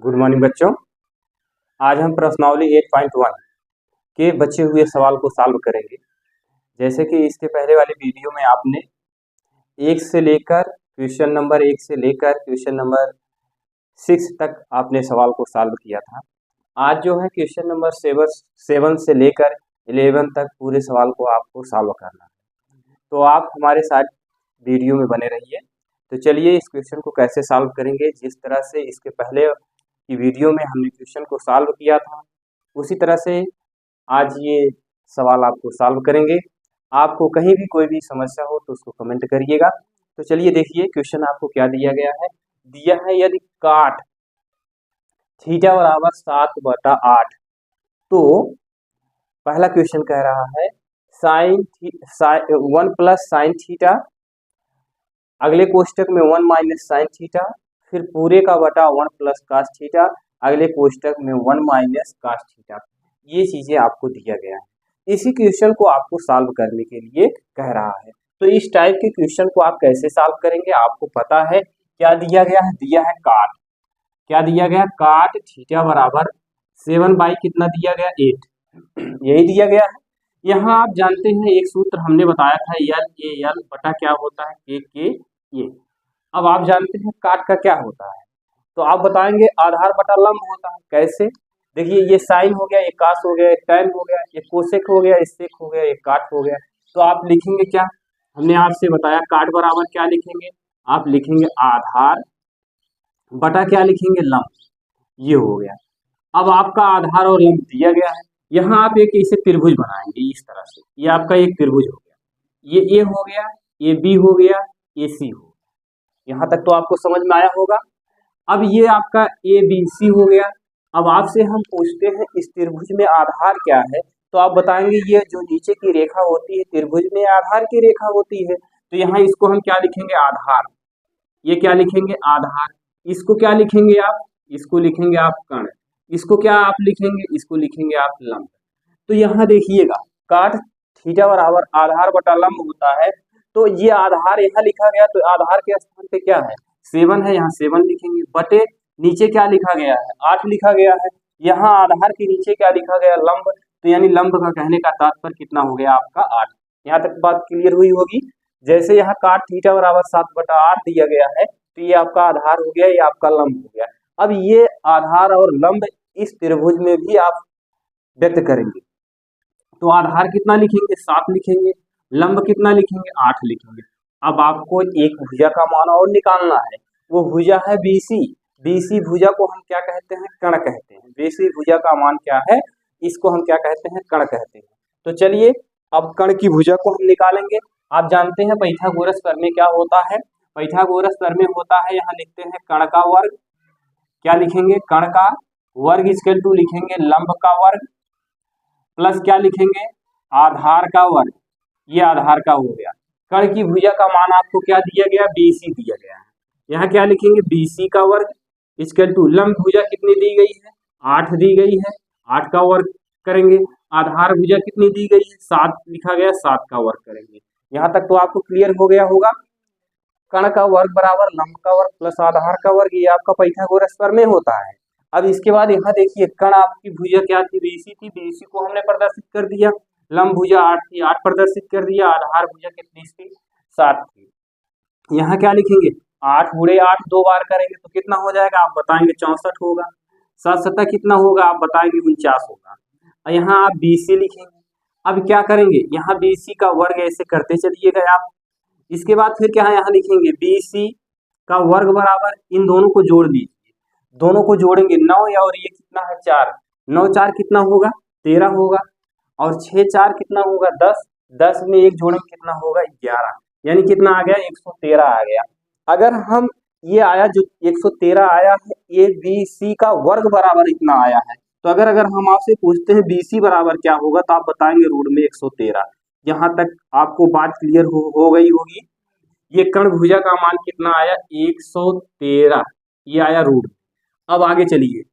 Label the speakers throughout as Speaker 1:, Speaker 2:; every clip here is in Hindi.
Speaker 1: गुड मॉर्निंग बच्चों। आज हम प्रश्नावली 8.1 के बचे हुए सवाल को सॉल्व करेंगे। जैसे कि इसके पहले वाले वीडियो में आपने क्वेश्चन नंबर 1 से लेकर क्वेश्चन नंबर 6 तक आपने सवाल को सॉल्व किया था। आज जो है क्वेश्चन नंबर 7 से लेकर 11 तक पूरे सवाल को आपको सॉल्व करना है। तो आप हमारे साथ वीडियो में बने रहिए। तो चलिए इस क्वेश्चन को कैसे सॉल्व करेंगे, जिस तरह से इसके पहले की वीडियो में हमने क्वेश्चन को सॉल्व किया था उसी तरह से आज ये सवाल आपको सॉल्व करेंगे। आपको कहीं भी कोई भी समस्या हो तो उसको कमेंट करिएगा। तो चलिए देखिए क्वेश्चन आपको क्या दिया गया है। दिया है यदि काट थीटा बराबर 7/8 तो पहला क्वेश्चन कह रहा है साइन 1 प्लस साइन थीटा, अगले कोष्टक में 1 माइनस साइन थीटा, फिर पूरे का बटा 1 प्लस कास थीटा, अगले कोष्टक में 1 माइनस कास थीटा। ये चीजें आपको दिया गया है। इसी क्वेश्चन को आपको सॉल्व करने के लिए कह रहा है। तो इस टाइप के क्वेश्चन को आप कैसे सॉल्व करेंगे, आपको पता है क्या दिया गया है। दिया है काट, क्या दिया गया, काट थीटा बराबर 7 बाई कितना दिया गया 8, यही दिया गया है। यहाँ आप जानते हैं एक सूत्र हमने बताया था एल बटा क्या होता है के ये। अब आप जानते हैं काट का क्या होता है, तो आप बताएंगे आधार बटा लंब होता है। कैसे, देखिए ये साइन हो गया, ये कास हो गया, ये टैन हो गया, ये कोसेक हो गया, ये सेक हो गया, ये काट हो गया। तो आप लिखेंगे क्या, हमने आपसे बताया काट बराबर क्या लिखेंगे, आप लिखेंगे आधार बटा क्या लिखेंगे लंब, ये हो गया। अब आपका आधार और लंब दिया गया है। यहाँ आप एक इसे त्रिभुज बनाएंगे इस तरह से, ये आपका एक त्रिभुज हो गया, ये ए हो गया, ये बी हो गया, ये सी हो गया। यहाँ तक तो आपको समझ में आया होगा। अब ये आपका ए बी सी हो गया। अब आपसे हम पूछते हैं इस त्रिभुज में आधार क्या है, तो आप बताएंगे ये जो नीचे की रेखा होती है त्रिभुज में आधार की रेखा होती है। तो यहाँ इसको हम क्या लिखेंगे आधार, ये क्या लिखेंगे आधार। इसको क्या लिखेंगे आप, इसको लिखेंगे आप कर्ण। इसको क्या आप लिखेंगे, इसको लिखेंगे आप लंब। तो यहाँ देखिएगा काट थीटा बराबर आधार बटा लंब होता है। तो ये आधार यहाँ लिखा गया, तो आधार के स्थान पे क्या है 7 है, यहाँ 7 लिखेंगे, बटे नीचे क्या लिखा गया है 8 लिखा गया है। यहाँ आधार के नीचे क्या लिखा गया लंब, तो यानी लंब का कहने का तात्पर्य कितना हो गया आपका 8। यहाँ तक बात क्लियर हुई होगी। जैसे यहाँ काट थीटा बराबर 7/8 दिया गया है, तो ये आपका आधार हो गया, ये आपका लंब हो गया। अब ये आधार और लंब इस त्रिभुज में भी आप व्यक्त करेंगे। तो आधार कितना लिखेंगे 7 लिखेंगे, लंब कितना लिखेंगे 8 लिखेंगे। अब आपको एक भुजा का मान और निकालना है, वो भुजा है बीसी। बीसी भुजा को हम क्या कहते हैं, कर्ण कहते हैं। बीसी भुजा का मान क्या है, इसको हम क्या कहते हैं, कर्ण कहते हैं। तो चलिए अब कर्ण की भुजा को हम निकालेंगे। आप जानते हैं पाइथागोरस प्रमेय क्या होता है, पाइथागोरस प्रमेय होता है, यहाँ लिखते हैं कर्ण का वर्ग, क्या लिखेंगे कर्ण का वर्ग इक्वल टू लिखेंगे लंब का वर्ग, प्लस क्या लिखेंगे आधार का वर्ग, ये आधार का हो गया। कर्ण की भुजा का मान आपको क्या दिया गया, बीसी दिया गया है। यहाँ क्या लिखेंगे बीसी का वर्ग इक्वल टू लंब भुजा कितनी दी गई है 8 दी गई है, 8 का वर्ग करेंगे। आधार भुजा कितनी दी गई है 7 लिखा गया, 7 का वर्ग करेंगे। यहाँ तक तो आपको क्लियर हो गया होगा। कर्ण का वर्ग बराबर लंब का वर्ग प्लस आधार का वर्ग, ये आपका पाइथागोरस प्रमेय होता है। अब इसके बाद यहाँ देखिए कर्ण आपकी भुजा क्या थी, बीसी थी, बीसी को हमने प्रदर्शित कर दिया। लंब भुजा 8 थी, 8 प्रदर्शित कर दिया। आधार भुजा कितनी थी 7 थी। यहाँ क्या लिखेंगे 8 गुणे 8 दो बार करेंगे तो कितना हो जाएगा, आप बताएंगे 64 होगा। 7 सत्ता कितना होगा, आप बताएंगे 49 होगा। और यहाँ आप बीसी लिखेंगे। अब क्या करेंगे, यहाँ बीसी का वर्ग ऐसे करते चलिएगा आप। इसके बाद फिर क्या है, यहाँ लिखेंगे बीसी का वर्ग बराबर इन दोनों को जोड़ लीजिए, दोनों को जोड़ेंगे 9 और ये कितना है 4, 9 4 कितना होगा 13 होगा, और 6 4 कितना होगा 10, 10 में एक जोड़ेंगे कितना होगा 11, यानी कितना आ गया 113 आ गया। अगर हम ये आया जो 113 आया है, ए बी सी का वर्ग बराबर इतना आया है, तो अगर हम आपसे पूछते हैं बीसी बराबर क्या होगा, तो आप बताएंगे रूट में 113। यहाँ तक आपको बात क्लियर हो गई होगी। ये कर्ण भुजा का मान कितना आया 113, ये आया रूट। अब आगे चलिए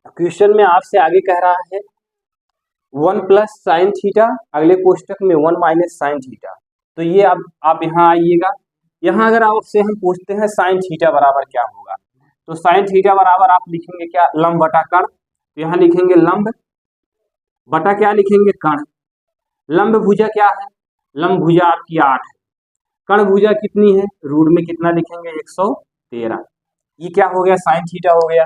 Speaker 1: क्वेश्चन में आपसे आगे कह रहा है 1 प्लस साइन थीटा, अगले कोष्टक में 1 माइनस साइन थीटा। तो ये आप यहाँ आइएगा। यहाँ अगर आपसे हम पूछते हैं साइन थीटा बराबर क्या होगा, तो साइन थीटा बराबर आप लिखेंगे क्या, लंब बटा कर्ण। तो यहाँ लिखेंगे लंब बटा क्या लिखेंगे, कर्ण। लंब भुजा क्या है, लंब भुजा आपकी 8 है, कर्ण भुजा कितनी है, रूट में कितना लिखेंगे 113। ये क्या हो गया, साइन थीटा हो गया।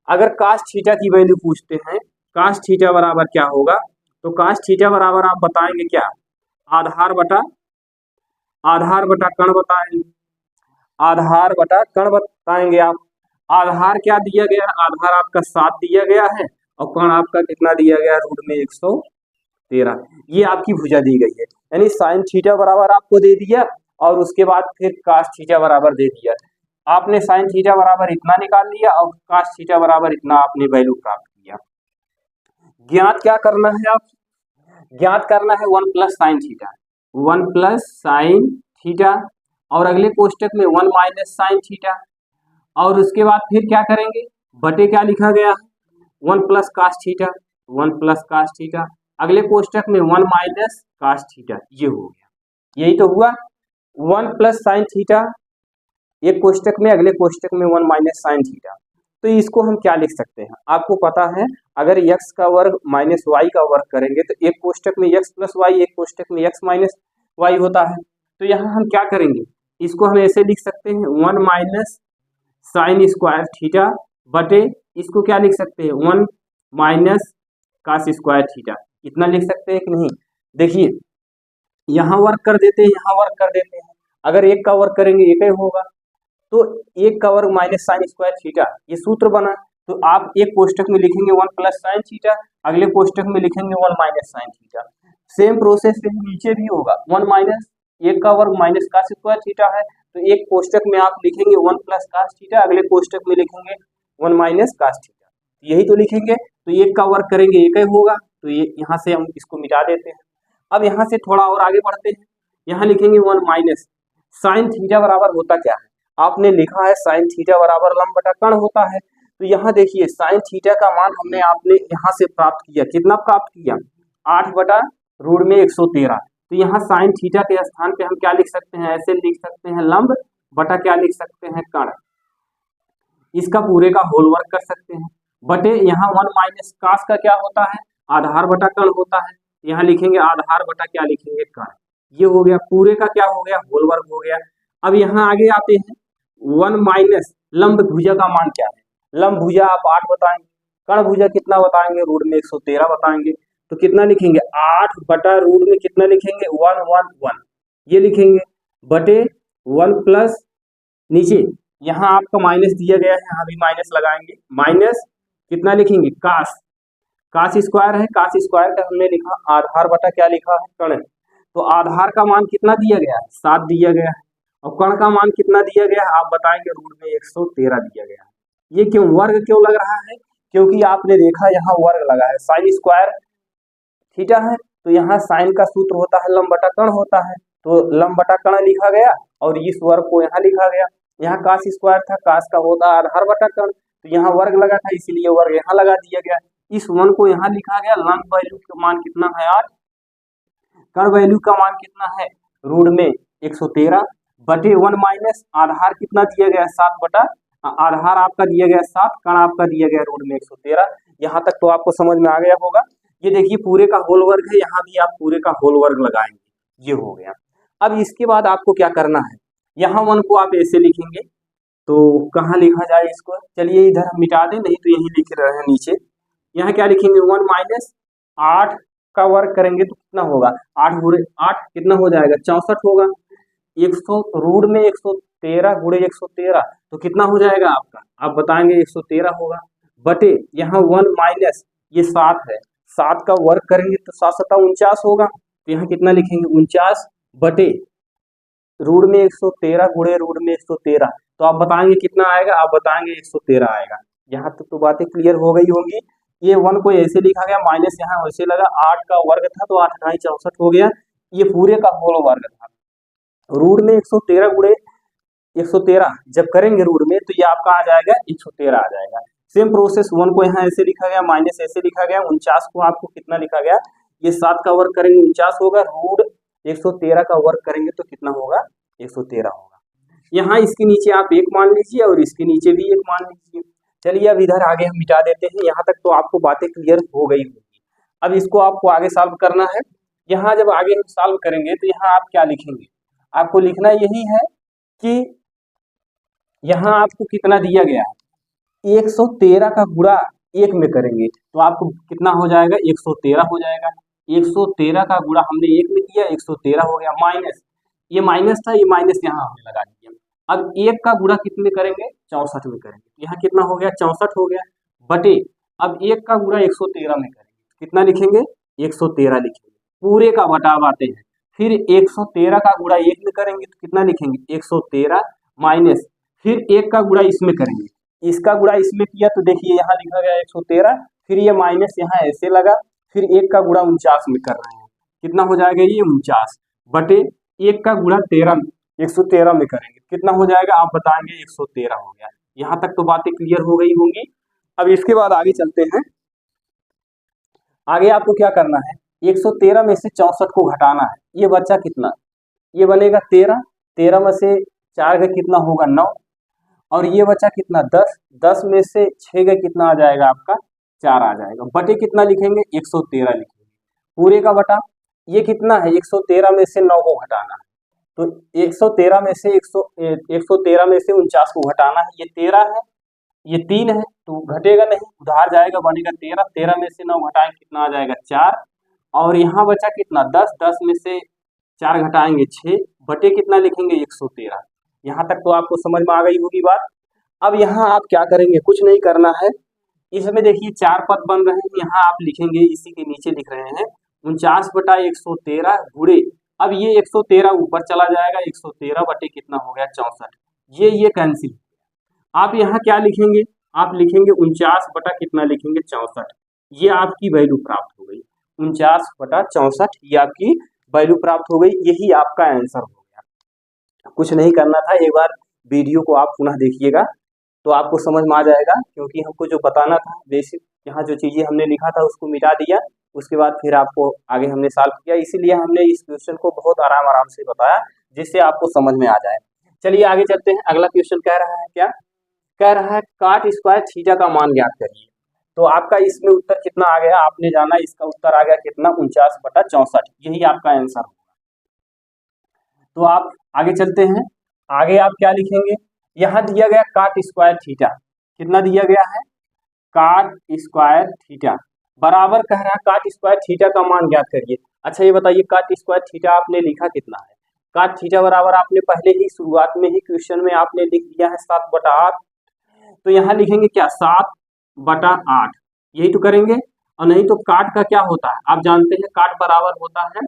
Speaker 1: अगर कास थीटा की वैल्यू पूछते हैं, कास थीटा बराबर क्या होगा, तो कास थीटा बराबर आप बताएंगे क्या, आधार बटा कर्ण बताएंगे, आधार बटा कर्ण बताएंगे आप। आधार क्या दिया गया, आधार आपका 7 दिया गया है और कर्ण आपका कितना दिया गया, रूट में 113। ये आपकी भुजा दी गई है, यानी साइन थीटा बराबर आपको दे दिया और उसके बाद फिर कास थीटा बराबर दे दिया। आपने साइन थीटा बराबर इतना निकाल लिया और कास थीटा बराबर इतना आपने वैल्यू प्राप्त किया। ज्ञात क्या करना है, आप ज्ञात करना है 1 plus sine theta, 1 plus sine theta और अगले कोष्टक में 1 माइनस साइन थीटा और उसके बाद फिर क्या करेंगे, बटे क्या लिखा गया, 1 plus cos theta, 1 plus cos theta, अगले कोष्टक में 1 माइनस कास थीटा। ये हो गया, यही तो हुआ 1 प्लस साइन थीटा एक कोष्टक में, अगले कोष्टक में 1 माइनस साइन थीटा। तो इसको हम क्या लिख सकते हैं, आपको पता है अगर x का वर्ग माइनस y का वर्ग करेंगे तो एक कोष्टक में x प्लस y, एक कोष्टक में x माइनस y होता है। तो यहाँ हम क्या करेंगे, इसको हम ऐसे लिख सकते हैं 1 माइनस साइन स्क्वायर थीटा बटे इसको क्या लिख सकते हैं 1 माइनस कास स्क्वायर थीटा। इतना लिख सकते हैं कि नहीं, देखिए यहाँ वर्ग कर देते हैं, यहाँ वर्ग कर देते हैं, अगर एक का वर्ग करेंगे एक ही होगा, तो एक का वर्ग माइनस साइन स्क्वायर थीटा, ये सूत्र बना। तो आप एक कोष्टक में लिखेंगे 1 प्लस साइन थीटा, अगले कोष्टक में लिखेंगे 1 minus sine theta. Same process से नीचे भी होगा, 1 माइनस एक का वर्ग माइनस कास स्क्वायर थीटा है, तो एक कोष्टक में आप लिखेंगे 1 प्लस कास थीटा, अगले कोष्टक में लिखेंगे 1 माइनस कास थीटा, यही तो लिखेंगे। तो एक का वर्ग करेंगे एक ही होगा, तो ये यहाँ से हम इसको मिटा देते हैं। अब यहाँ से थोड़ा और आगे बढ़ते हैं, यहाँ लिखेंगे 1 माइनस साइन थीटा बराबर होता क्या है, आपने लिखा है साइन थीटा बराबर लंब बटा कर्ण होता है। तो यहाँ देखिए साइन थीटा का मान हमने आपने यहाँ से प्राप्त किया, कितना प्राप्त किया 8 बटा रूट में 113। तो यहाँ साइन थीटा के स्थान पे हम क्या लिख सकते हैं, ऐसे लिख सकते हैं लंब बटा क्या लिख सकते हैं कर्ण, इसका पूरे का होल वर्क कर सकते हैं बटे यहाँ 1 माइनस कास का क्या होता है, आधार बटा कर्ण होता है, यहाँ लिखेंगे आधार बटा क्या लिखेंगे कर्ण। ये हो गया पूरे का क्या हो गया, होल वर्क हो गया। अब यहाँ आगे आते हैं 1 माइनस लंब भुजा का मान क्या है, लंब भुजा आप 8 बताएंगे, कर्ण भुजा कितना बताएंगे, रूट में 113 बताएंगे। तो कितना लिखेंगे 8 बटा रूट में कितना लिखेंगे 1 1 1, ये लिखेंगे बटे 1 प्लस नीचे यहाँ आपका माइनस दिया गया है, यहाँ भी माइनस लगाएंगे, माइनस कितना लिखेंगे कास, कास स्क्वायर है, कास स्क्वायर का हमने लिखा आधार बटा क्या लिखा है कर्ण। तो आधार का मान कितना दिया गया है 7 दिया गया है और कर्ण का मान कितना दिया गया है, आप बताएंगे रूट में 113 दिया गया है। ये क्यों वर्ग क्यों लग रहा है, क्योंकि आपने देखा यहाँ वर्ग लगा है, साइन स्क्वायर थीटा है, तो यहाँ साइन का सूत्र होता है लंब बटा कर्ण होता है, तो लंब बटा कर्ण लिखा गया और इस वर्ग को यहाँ लिखा गया। यहाँ कास स्क्वायर था, कास का होता है आधार बटा कर्ण, तो यहाँ वर्ग लगा था इसीलिए वर्ग यहाँ लगा दिया गया। इस 1 को यहाँ लिखा गया, लंब वैल्यू का मान कितना है 8, कर्ण वैल्यू का मान कितना है रूट में 113 बटे 1 माइनस आधार कितना दिया गया 7 बटा, आधार आपका दिया गया 7, कर्ण आपका दिया गया रूट में 113। यहाँ तक तो आपको समझ में आ गया होगा। ये देखिए पूरे का होल वर्ग है, यहाँ भी आप पूरे का होल वर्ग लगाएंगे, ये हो गया। अब इसके बाद आपको क्या करना है, यहाँ 1 को आप ऐसे लिखेंगे, तो कहाँ लिखा जाए इसको, चलिए इधर हम मिटा दें, नहीं तो यही लिख रहे हैं नीचे। यहाँ क्या लिखेंगे 1 माइनस 8 का वर्ग करेंगे तो कितना होगा 8 गुणे 8 कितना हो जाएगा 64 होगा, 100 रूट में 113 गुणे 113 तो कितना हो जाएगा आपका, आप बताएंगे 113 होगा बटे यहाँ 1 माइनस ये 7 है, 7 का वर्ग करेंगे तो 7 7 49 होगा, तो यहाँ कितना लिखेंगे 49 बटे रूट में 113 गुणे रूट में 113, तो आप बताएंगे कितना आएगा, आप बताएंगे 113 आएगा। यहाँ तक तो बातें क्लियर हो गई होंगी। ये 1 को ऐसे लिखा गया, माइनस यहाँ वैसे लगा, 8 का वर्ग था तो 8 × 64 हो गया, ये पूरे का होल वर्ग था। रूट में 113 गुणे 113 जब करेंगे रूट में तो ये आपका आ जाएगा 113 आ जाएगा। सेम प्रोसेस 1 को यहाँ ऐसे लिखा गया, माइनस ऐसे लिखा गया, 49 को आपको कितना लिखा गया, ये 7 का वर्ग करेंगे 49 होगा, रूट 113 का वर्ग करेंगे तो कितना होगा 113 होगा। यहाँ इसके नीचे आप 1 मान लीजिए और इसके नीचे भी 1 मान लीजिए। चलिए अब इधर आगे हम मिटा देते हैं। यहाँ तक तो आपको बातें क्लियर हो गई होगी। अब इसको आपको आगे सॉल्व करना है। यहाँ जब आगे हम सॉल्व करेंगे तो यहाँ आप क्या लिखेंगे, आपको लिखना यही है कि यहाँ आपको कितना दिया गया है, 113 का गुणा 1 में करेंगे तो आपको कितना हो जाएगा, 113 हो जाएगा। 113 का गुणा हमने 1 में किया, 113 हो गया। माइनस, ये माइनस था, ये माइनस यहाँ हमने लगा दिया। अब 1 का गुणा कितने करेंगे, 64 में करेंगे। यहाँ कितना हो गया, 64 हो गया, बटे अब 1 का गुणा 113 में करेंगे, कितना लिखेंगे, 113 लिखेंगे। पूरे का बटा आते हैं, फिर 113 का गुणा 1 में करेंगे तो कितना लिखेंगे, 113 माइनस, फिर 1 का गुणा इसमें करेंगे, इसका गुणा इसमें किया तो देखिए यहाँ लिखा गया 113, फिर ये माइनस यहाँ ऐसे लगा, फिर 1 का गुणा 49 में कर रहे हैं, कितना हो जाएगा ये 49 बटे 1 का गुणा 13 113 में करेंगे, कितना हो जाएगा आप बताएंगे, 113 हो गया। यहाँ तक तो बातें क्लियर हो गई होंगी। अब इसके बाद आगे चलते हैं। आगे आपको क्या करना है, 113 में से 64 को घटाना है। ये बच्चा कितना, ये बनेगा 13, 13 में से 4 का कितना होगा 9, और ये बचा कितना 10, 10 में से 6 का कितना आ जाएगा आपका 4 आ जाएगा, बटे कितना लिखेंगे 113 लिखेंगे, पूरे का बटा। ये कितना है, 113 में से 9 को घटाना है, तो 113 में से 113 में से 49 को घटाना है, ये 13 है, ये 3 है तो घटेगा नहीं, उधार जाएगा, बनेगा 13, 13 में से 9 घटाएंगे कितना आ जाएगा 4, और यहाँ बचा कितना 10, 10 में से 4 घटाएंगे 6, बटे कितना लिखेंगे 113। यहाँ तक तो आपको समझ में आ गई होगी बात। अब यहाँ आप क्या करेंगे, कुछ नहीं करना है, इसमें देखिए 4 पद बन रहे हैं, यहाँ आप लिखेंगे, इसी के नीचे लिख रहे हैं 49 बटा 113 गुणे, अब ये 113 ऊपर चला जाएगा, 113 बटे कितना हो गया 64, ये कैंसिल। आप यहाँ क्या लिखेंगे, आप लिखेंगे 49 बटा कितना लिखेंगे 64, ये आपकी वैल्यू प्राप्त हो गई, 49 बटा 64 ये आपकी वैल्यू प्राप्त हो गई, यही आपका आंसर हो गया। कुछ नहीं करना था, एक बार वीडियो को आप पुनः देखिएगा तो आपको समझ में आ जाएगा, क्योंकि हमको जो बताना था बेसिक, यहाँ जो चीज़ें हमने लिखा था उसको मिटा दिया, उसके बाद फिर आपको आगे हमने सॉल्व किया, इसीलिए हमने इस क्वेश्चन को बहुत आराम से बताया जिससे आपको समझ में आ जाए। चलिए आगे चलते हैं। अगला क्वेश्चन कह रहा है, क्या कह रहा है, काट स्क्वायर थीटा का मान ज्ञात करिए। तो आपका इसमें उत्तर कितना आ गया, आपने जाना, इसका उत्तर आ गया कितना 49 बटा 64, यही आपका आंसर होगा। तो आप आगे चलते हैं। आगे आप क्या लिखेंगे, यहाँ दिया गया काट स्क्वायर थीटा, कितना दिया गया है, काट स्क्वायर थीटा बराबर कह रहा है काट स्क्वायर थीटा का मान ज्ञात करिए। अच्छा ये बताइए, काट स्क्वायर थीटा आपने लिखा कितना है, काट थीटा बराबर आपने पहले ही शुरुआत में ही क्वेश्चन में आपने लिख दिया है 7 बटा 8, तो यहाँ लिखेंगे क्या 7 बटा 8, यही तो करेंगे। और नहीं तो काट का क्या होता है, आप जानते हैं काट बराबर होता है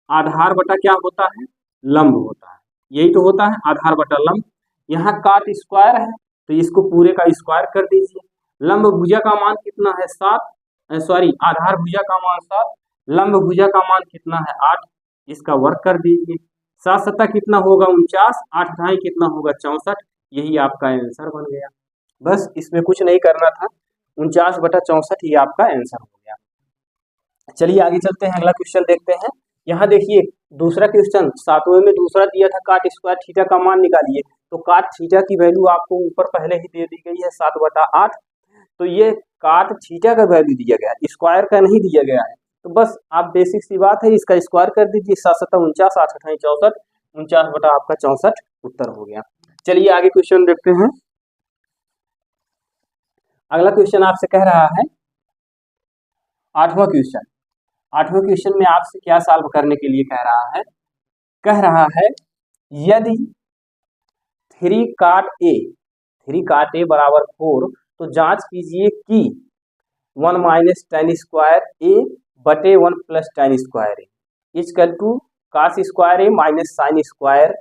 Speaker 1: आधार बटा क्या होता है, लंब होता है, यही तो होता है आधार बटा लंब। यहाँ काट स्क्वायर है तो इसको पूरे का स्क्वायर कर दीजिए। लंब भुजा का मान कितना है 7, आधार भुजा का मान 7, लंब भुजा का मान कितना है 8, इसका वर्ग कर दीजिए। 7 सत्ता कितना होगा 49, 8 ढाई कितना होगा 64, यही आपका आंसर बन गया। बस इसमें कुछ नहीं करना था, 49 बटा 64 ये आपका आंसर हो गया। चलिए आगे चलते हैं, अगला क्वेश्चन देखते हैं। यहाँ देखिए दूसरा क्वेश्चन 7वें में दूसरा दिया था, काट स्क्वायर थीटा का मान निकालिए। तो काट थीटा की वैल्यू आपको ऊपर पहले ही दे दी गई है 7 बटा 8, तो ये काट थीटा का वैल्यू दिया गया है, स्क्वायर का नहीं दिया गया है। तो बस आप बेसिक सी बात है, इसका स्क्वायर कर दीजिए, 7 सत्ता 49, 8 अठाई 64, 49 बटा आपका 64 उत्तर हो गया। चलिए आगे क्वेश्चन देखते हैं। अगला क्वेश्चन आपसे कह रहा है 8वां क्वेश्चन। 8वें क्वेश्चन में आपसे क्या सॉल्व करने के लिए कह रहा है यदि 3 काट ए बराबर 4, तो जांच कीजिए कि 1 माइनस tan स्क्वायर ए बटे 1 plus tan square A equal to cos square A minus sine square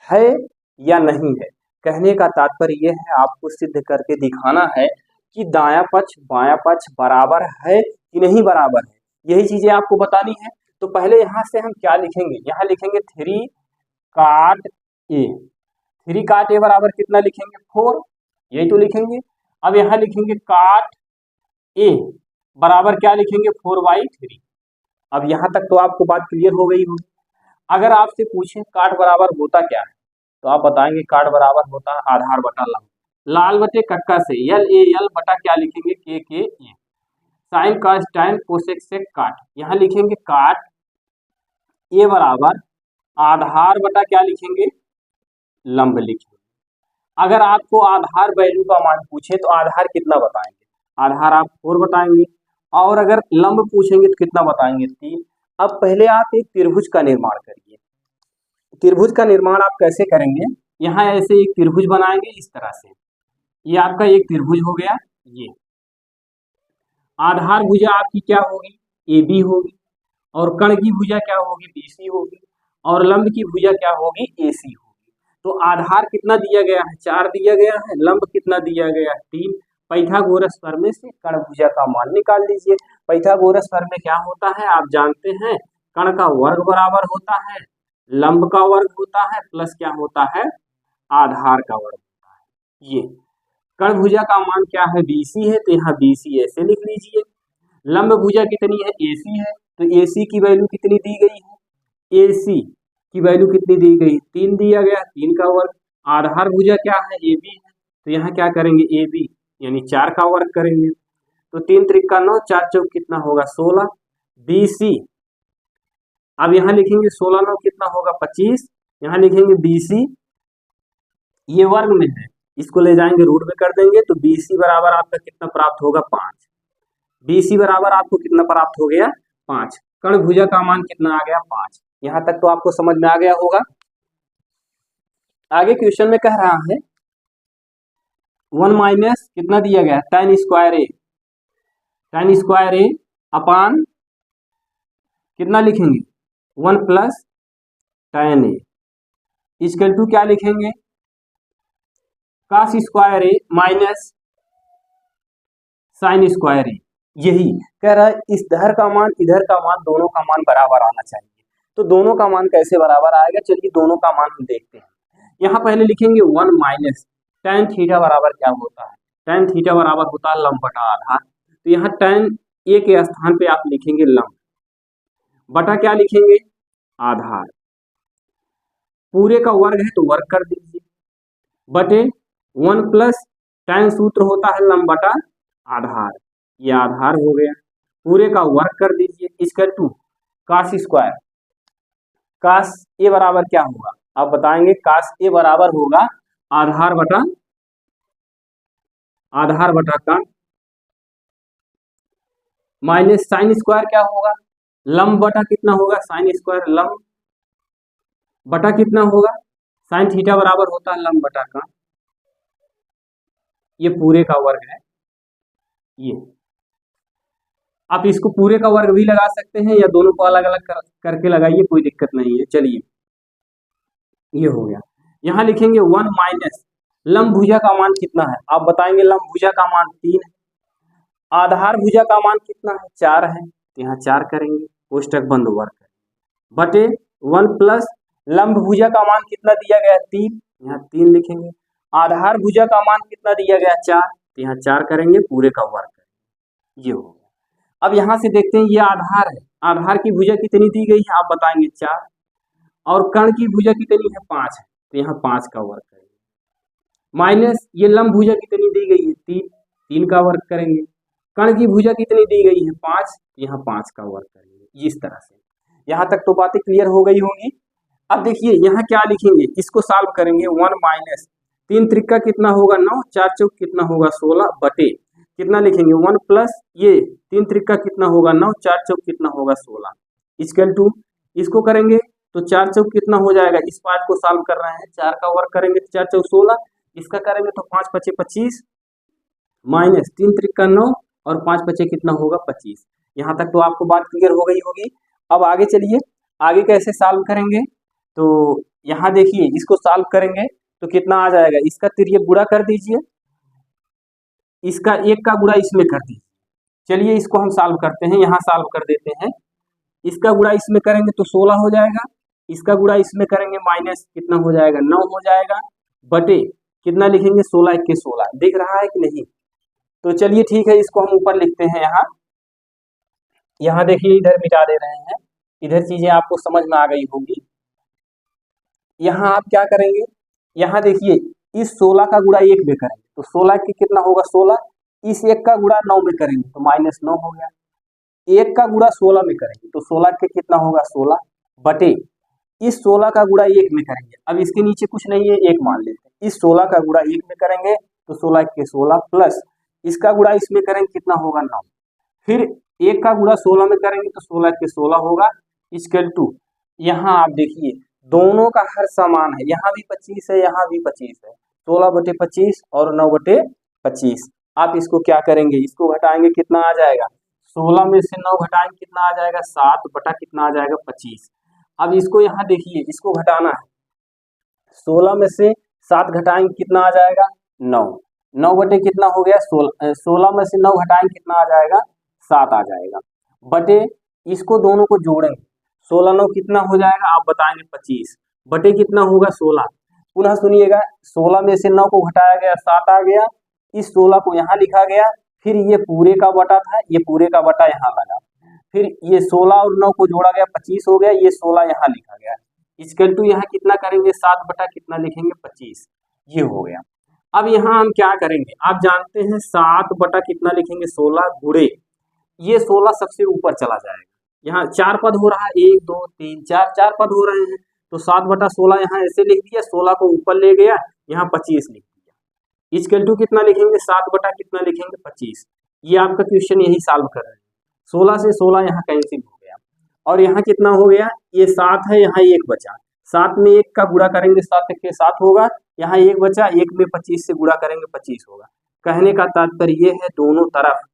Speaker 1: है या नहीं है। कहने का तात्पर्य यह है, आपको सिद्ध करके दिखाना है कि दायां पक्ष बायां पक्ष बराबर है कि नहीं बराबर है, यही चीजें आपको बतानी है। तो पहले यहाँ से हम क्या लिखेंगे, यहाँ लिखेंगे 3 काट ए बराबर कितना लिखेंगे 4, यही तो लिखेंगे। अब यहाँ लिखेंगे काट ए बराबर क्या लिखेंगे 4/3। अब यहाँ तक तो आपको बात क्लियर हो गई होगी। अगर आपसे पूछे काट बराबर होता क्या है, तो आप बताएंगे काट बराबर होता है आधार बटा लंब। लाल बटे कक्का से यल ए यल बटा क्या लिखेंगे के ए। साइन का टाइन कोसेक से काट, यहाँ लिखेंगे काट ए बराबर आधार बटा क्या लिखेंगे लंब लिखेंगे। अगर आपको आधार वैल्यू का मान पूछे तो आधार कितना बताएंगे, आधार आप 4 बताएंगे, और अगर लंब पूछेंगे तो कितना बताएंगे 3। अब पहले आप एक त्रिभुज का निर्माण करिए। त्रिभुज का निर्माण आप कैसे करेंगे, यहाँ ऐसे एक त्रिभुज बनाएंगे इस तरह से, ये आपका एक त्रिभुज हो गया। ये आधार भुजा आपकी क्या होगी ए बी होगी, और कर्ण की भुजा क्या होगी बी सी होगी, और लंब की भुजा क्या होगी ए सी होगी। तो आधार कितना दिया गया है 4 दिया गया है, लंब कितना दिया गया है 3। पाइथागोरस प्रमेय से कर्ण भुजा का मान निकाल लीजिए। पाइथागोरस प्रमेय क्या होता है आप जानते हैं, कर्ण का वर्ग बराबर होता है लंब का वर्ग होता है प्लस क्या होता है आधार का वर्ग होता है। ये कर्ण भुजा का मान क्या है BC है, तो यहाँ BC ऐसे लिख लीजिए। लंब भुजा कितनी है AC है, तो AC की वैल्यू कितनी दी गई है, AC की वैल्यू कितनी दी गई 3 दिया गया, 3 का वर्ग। आधार भुजा क्या है AB है, तो यहाँ क्या करेंगे AB यानी 4 का वर्ग करेंगे, तो 3 त्रिका 9, 4 चौक कितना होगा 16। BC अब यहाँ लिखेंगे 16 9 कितना होगा 25, यहाँ लिखेंगे BC ये वर्ग में है, इसको ले जाएंगे रूट में कर देंगे, तो BC बराबर आपका कितना प्राप्त होगा 5। BC बराबर आपको कितना प्राप्त हो गया 5। कर्ण भुजा का मान कितना आ गया 5। यहाँ तक तो आपको समझ में आ गया होगा। आगे क्वेश्चन में कह रहा है 1 माइनस कितना दिया गया tan square A, tan square A upon कितना लिखेंगे 1 plus tan A equal to क्या लिखेंगे cos square A minus sin square A. यही कह रहा है इस इधर का मान इधर का मान दोनों का मान बराबर आना चाहिए। तो दोनों का मान कैसे बराबर आएगा, चलिए दोनों का मान हम देखते हैं। यहाँ पहले लिखेंगे 1 माइनस tan थीटा बराबर क्या होता है, tan थीटा बराबर होता है लंब बटा आधार। तो यहाँ tan ए के स्थान पे आप लिखेंगे लंब बटा क्या लिखेंगे आधार, पूरे का वर्ग है तो वर्ग कर दीजिए, बटे 1 प्लस tan सूत्र होता है लंब बटा आधार, ये आधार हो गया, पूरे का वर्ग कर दीजिए equal to cos square. cos A बराबर क्या होगा आप बताएंगे, cos ए बराबर होगा आधार बटा का माइनस साइन स्क्वायर क्या होगा लंब बटा कितना होगा साइन स्क्वायर, लंब बटा कितना होगा साइन थीटा बराबर होता है लंब बटा का, ये पूरे का वर्ग है। ये आप इसको पूरे का वर्ग भी लगा सकते हैं या दोनों को अलग अलग करके लगाइए, कोई दिक्कत नहीं है। चलिए ये हो गया। यहाँ लिखेंगे 1 माइनस लंब भुजा का मान कितना है आप बताएंगे, लंब भुजा का मान 3 है, आधार भुजा का मान कितना है 4 है, तो यहाँ 4 करेंगे कोष्टक बंद वर्ग बटे 1 प्लस लंब भुजा का मान कितना दिया गया 3, यहाँ 3 लिखेंगे, आधार भुजा का मान कितना दिया गया 4, तो यहाँ 4 करेंगे पूरे का वर्ग करेंगे। ये हो गया। अब यहाँ से देखते हैं ये आधार है, आधार की भुजा कितनी दी गई है आप बताएंगे 4, और कर्ण की भुजा कितनी है 5 है, तो यहाँ 5 का वर्ग करेंगे, माइनस ये लंब भुजा कितनी दी गई है 3, 3 का वर्ग करेंगे, कर्ण की भुजा कितनी दी गई है 5, यहाँ 5 का वर्ग करेंगे। इस तरह से यहाँ तक तो बातें क्लियर हो गई होंगी। अब देखिए यहाँ क्या लिखेंगे, इसको सॉल्व करेंगे 1 माइनस 3 त्रिका कितना होगा 9, 4 चौक कितना होगा 16 बटे कितना लिखेंगे 1 प्लस ये 3 त्रिका कितना होगा 9, 4 चौक कितना होगा 16 इक्वल टू इसको करेंगे तो 4 चौक कितना हो जाएगा, इस पार्ट को सॉल्व कर रहे हैं 4 का वर्ग करेंगे तो 4 चौक 16, इसका करेंगे तो 5 पचे 25 माइनस 3 त्रिका 9 और 5 पचे कितना होगा 25। यहाँ तक तो आपको बात क्लियर हो गई होगी। अब आगे चलिए, आगे कैसे सॉल्व करेंगे, तो यहाँ देखिए इसको सॉल्व करेंगे तो कितना आ जाएगा, इसका तिर्यक गुणा कर दीजिए, इसका 1 का गुणा इसमें कर दीजिए। चलिए इसको हम सॉल्व करते हैं, यहाँ सॉल्व कर देते हैं, इसका गुणा इसमें करेंगे तो 16 हो जाएगा, इसका गुणा इसमें करेंगे माइनस कितना हो जाएगा 9 हो जाएगा, बटे कितना लिखेंगे 16 1 के 16, दिख रहा है कि नहीं। तो चलिए ठीक है, इसको हम ऊपर लिखते हैं। यहाँ देखिए इधर मिटा दे रहे हैं, इधर चीजें आपको समझ में आ गई होंगी। यहाँ आप क्या करेंगे, यहाँ देखिए इस 16 का गुणा 1 में करेंगे तो 16 की कितना होगा 16, इस 1 का गुणा 9 में करेंगे तो -9 हो गया। 1 का गुणा 16 में करेंगे तो 16 के कितना होगा 16 बटे इस 16 का गुणा 1 में करेंगे। अब इसके नीचे कुछ नहीं है, 1 मान लेते हैं। इस 16 का गुणा 1 में करेंगे तो 16 के 16 प्लस इसका गुणा इसमें करेंगे कितना होगा 9, फिर 1 का गुणा 16 में करेंगे तो 16 के 16 होगा इक्वल टू, यहाँ आप देखिए दोनों का हर समान है, यहाँ भी 25 है यहाँ भी 25 है, 16 बटे 25 और 9 बटे 25। आप इसको क्या करेंगे, इसको घटाएंगे कितना आ जाएगा, 16 में से 9 घटाएंगे कितना आ जाएगा 7 बटा कितना आ जाएगा 25। अब इसको यहाँ देखिए इसको घटाना है, 16 में से 7 घटाएंगे कितना आ जाएगा 9, 9 बटे कितना हो गया 16 में से 9 घटाएंगे कितना आ जाएगा 7 आ जाएगा, बटे इसको दोनों को जोड़ेंगे 16 9 कितना हो जाएगा आप बताएंगे 25 बटे कितना होगा 16। पुनः सुनिएगा 16 में से 9 को घटाया गया 7 आ गया, इस 16 को यहाँ लिखा गया, फिर ये पूरे का बटा था ये पूरे का बटा यहाँ लगा, फिर ये 16 और 9 को जोड़ा गया 25 हो गया, ये 16 यहाँ लिखा गया इक्वल टू यहाँ कितना करेंगे 7 बटा कितना लिखेंगे 25, ये हो गया। अब यहाँ हम क्या करेंगे आप जानते हैं 7 बटा कितना लिखेंगे 16 गुणे ये 16 सबसे ऊपर चला जाएगा, यहाँ 4 पद हो रहा है 1 2 3 4 4 पद हो रहे हैं तो 7 बटा 16 यहाँ ऐसे लिख दिया, 16 को ऊपर ले गया यहाँ 25 लिख दिया इक्वल टू कितना लिखेंगे 7 बटा कितना लिखेंगे 25। ये आपका क्वेश्चन यही सॉल्व कर रहे हैं, 16 से 16 यहाँ कैंसिल हो गया और यहाँ कितना हो गया ये 7 है यहाँ 1 बचा, 7 में 1 का गुणा करेंगे 7 के 7 होगा, यहाँ 1 बचा 1 में 25 से गुणा करेंगे 25 होगा। कहने का तात्पर्य ये है दोनों तरफ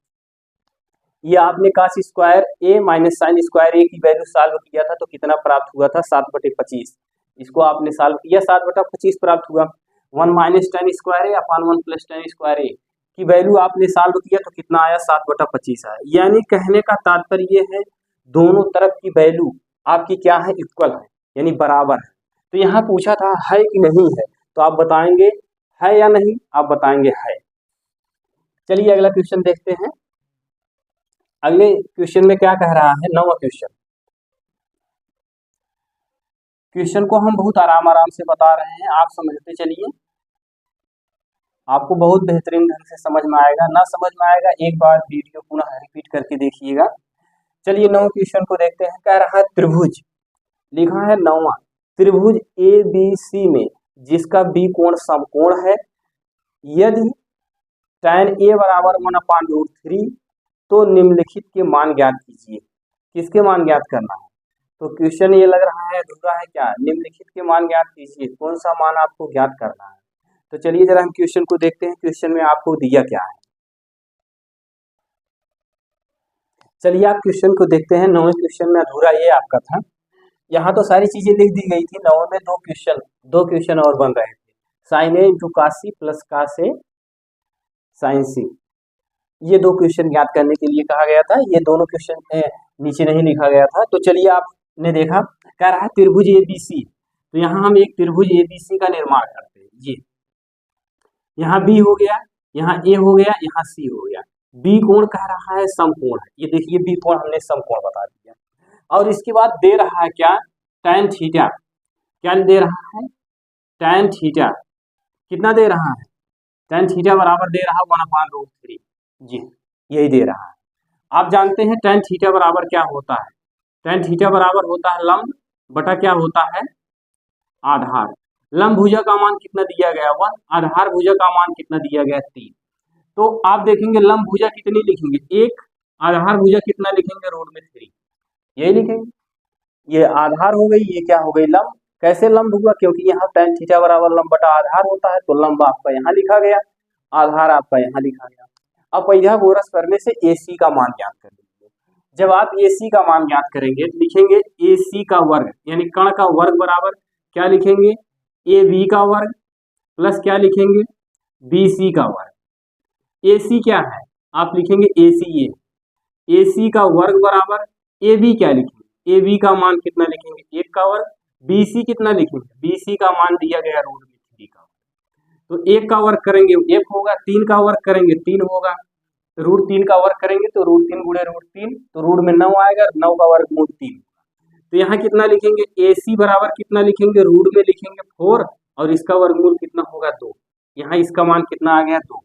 Speaker 1: ये आपने काश square A minus sine square ए की वैल्यू सॉल्व किया था तो कितना प्राप्त हुआ था 7 बटे 25, इसको आपने सॉल्व किया 7 बटा 25 प्राप्त हुआ, 1 माइनस टेन स्क्वायर ए अपॉन 1 प्लस टेन स्क्वायर ए की वैल्यू आपने सॉल्व किया तो कितना आया 7 बटा 25 आया। यानी कहने का तात्पर्य ये है दोनों तरफ की वैल्यू आपकी क्या है इक्वल है यानी बराबर है। तो यहाँ पूछा था है कि नहीं है तो आप बताएंगे है या नहीं, आप बताएंगे है। चलिए अगला क्वेश्चन देखते हैं, अगले क्वेश्चन में क्या कह रहा है 9वां क्वेश्चन को हम बहुत आराम से बता रहे हैं, आप समझते चलिए आपको बहुत बेहतरीन ढंग से समझ में आएगा, ना समझ में आएगा एक बार वीडियो पुनः रिपीट करके देखिएगा। चलिए 9वें क्वेश्चन को देखते हैं, कह रहा है त्रिभुज, लिखा है 9वां त्रिभुज ABC में जिसका बी कोण समकोण है, यदि tan A बराबर 1/√3 तो निम्नलिखित के मान ज्ञात कीजिए। किसके मान ज्ञात करना है, तो क्वेश्चन ये लग रहा है अधूरा है क्या, निम्नलिखित के मान ज्ञात कीजिए, कौन सा मान आपको ज्ञात करना है। तो चलिए जरा हम क्वेश्चन को देखते हैं, क्वेश्चन में आपको दिया क्या है। चलिए आप क्वेश्चन को देखते हैं, 9वें क्वेश्चन में अधूरा ये आपका था, यहाँ तो सारी चीजें लिख दी गई थी, 9वें में दो क्वेश्चन और बन रहे थे, साइन ए इंटू कासी प्लस कास ए साइन सी, ये 2 क्वेश्चन ज्ञात करने के लिए कहा गया था, ये दोनों क्वेश्चन नीचे नहीं लिखा गया था। तो चलिए आपने देखा कह रहा है त्रिभुज ABC, तो यहाँ हम एक त्रिभुज ABC का निर्माण करते हैं, ये यहाँ B हो गया, यहाँ A हो गया, यहाँ C हो गया, B कोण कह रहा है समकोण है, ये देखिए B कोण हमने समकोण बता दिया, और इसके बाद दे रहा है क्या tan थीटा, क्या दे रहा है tan थीटा, कितना दे रहा है tan थीटा बराबर दे रहा है 1/√3, जी यही दे रहा है। आप जानते हैं tan थीटा बराबर क्या होता है, tan थीटा बराबर होता है लंब बटा क्या होता है आधार, लंब भुजा का मान कितना दिया गया 1, आधार भुजा का मान कितना दिया गया 3। तो आप देखेंगे लंब भुजा कितनी लिखेंगे 1, आधार भुजा कितना लिखेंगे √3, यही लिखेंगे, ये आधार हो गई, ये क्या हो गई लंब। कैसे लंब हुआ, क्योंकि यहाँ tan थीटा बराबर लंब बटा आधार होता है, तो लंब आपका यहाँ लिखा गया, आधार आपका यहाँ लिखा गया। अब पाइथागोरस प्रमेय से AC का मान ज्ञात कर लीजिए। जब आप AC का मान ज्ञात करेंगे तो लिखेंगे AC का वर्ग यानी कण का वर्ग बराबर क्या लिखेंगे AB का वर्ग प्लस क्या लिखेंगे BC का वर्ग। AC क्या है आप लिखेंगे ACA, AC का वर्ग बराबर AB क्या लिखेंगे AB का मान कितना लिखेंगे 1 का वर्ग, BC कितना लिखेंगे BC का मान दिया गया √3 का, तो 1 का वर्ग करेंगे 1 होगा, 3 का वर्ग करेंगे 3 होगा, √3 का वर्ग करेंगे तो √3 गुणे √3 तो रूट में 9 आएगा, 9 का वर्ग मूल 3, तो यहाँ कितना लिखेंगे, AC बराबर कितना लिखेंगे, रूट में लिखेंगे 4 और इसका वर्गमूल कितना होगा 2। यहाँ इसका मान कितना आ गया 2।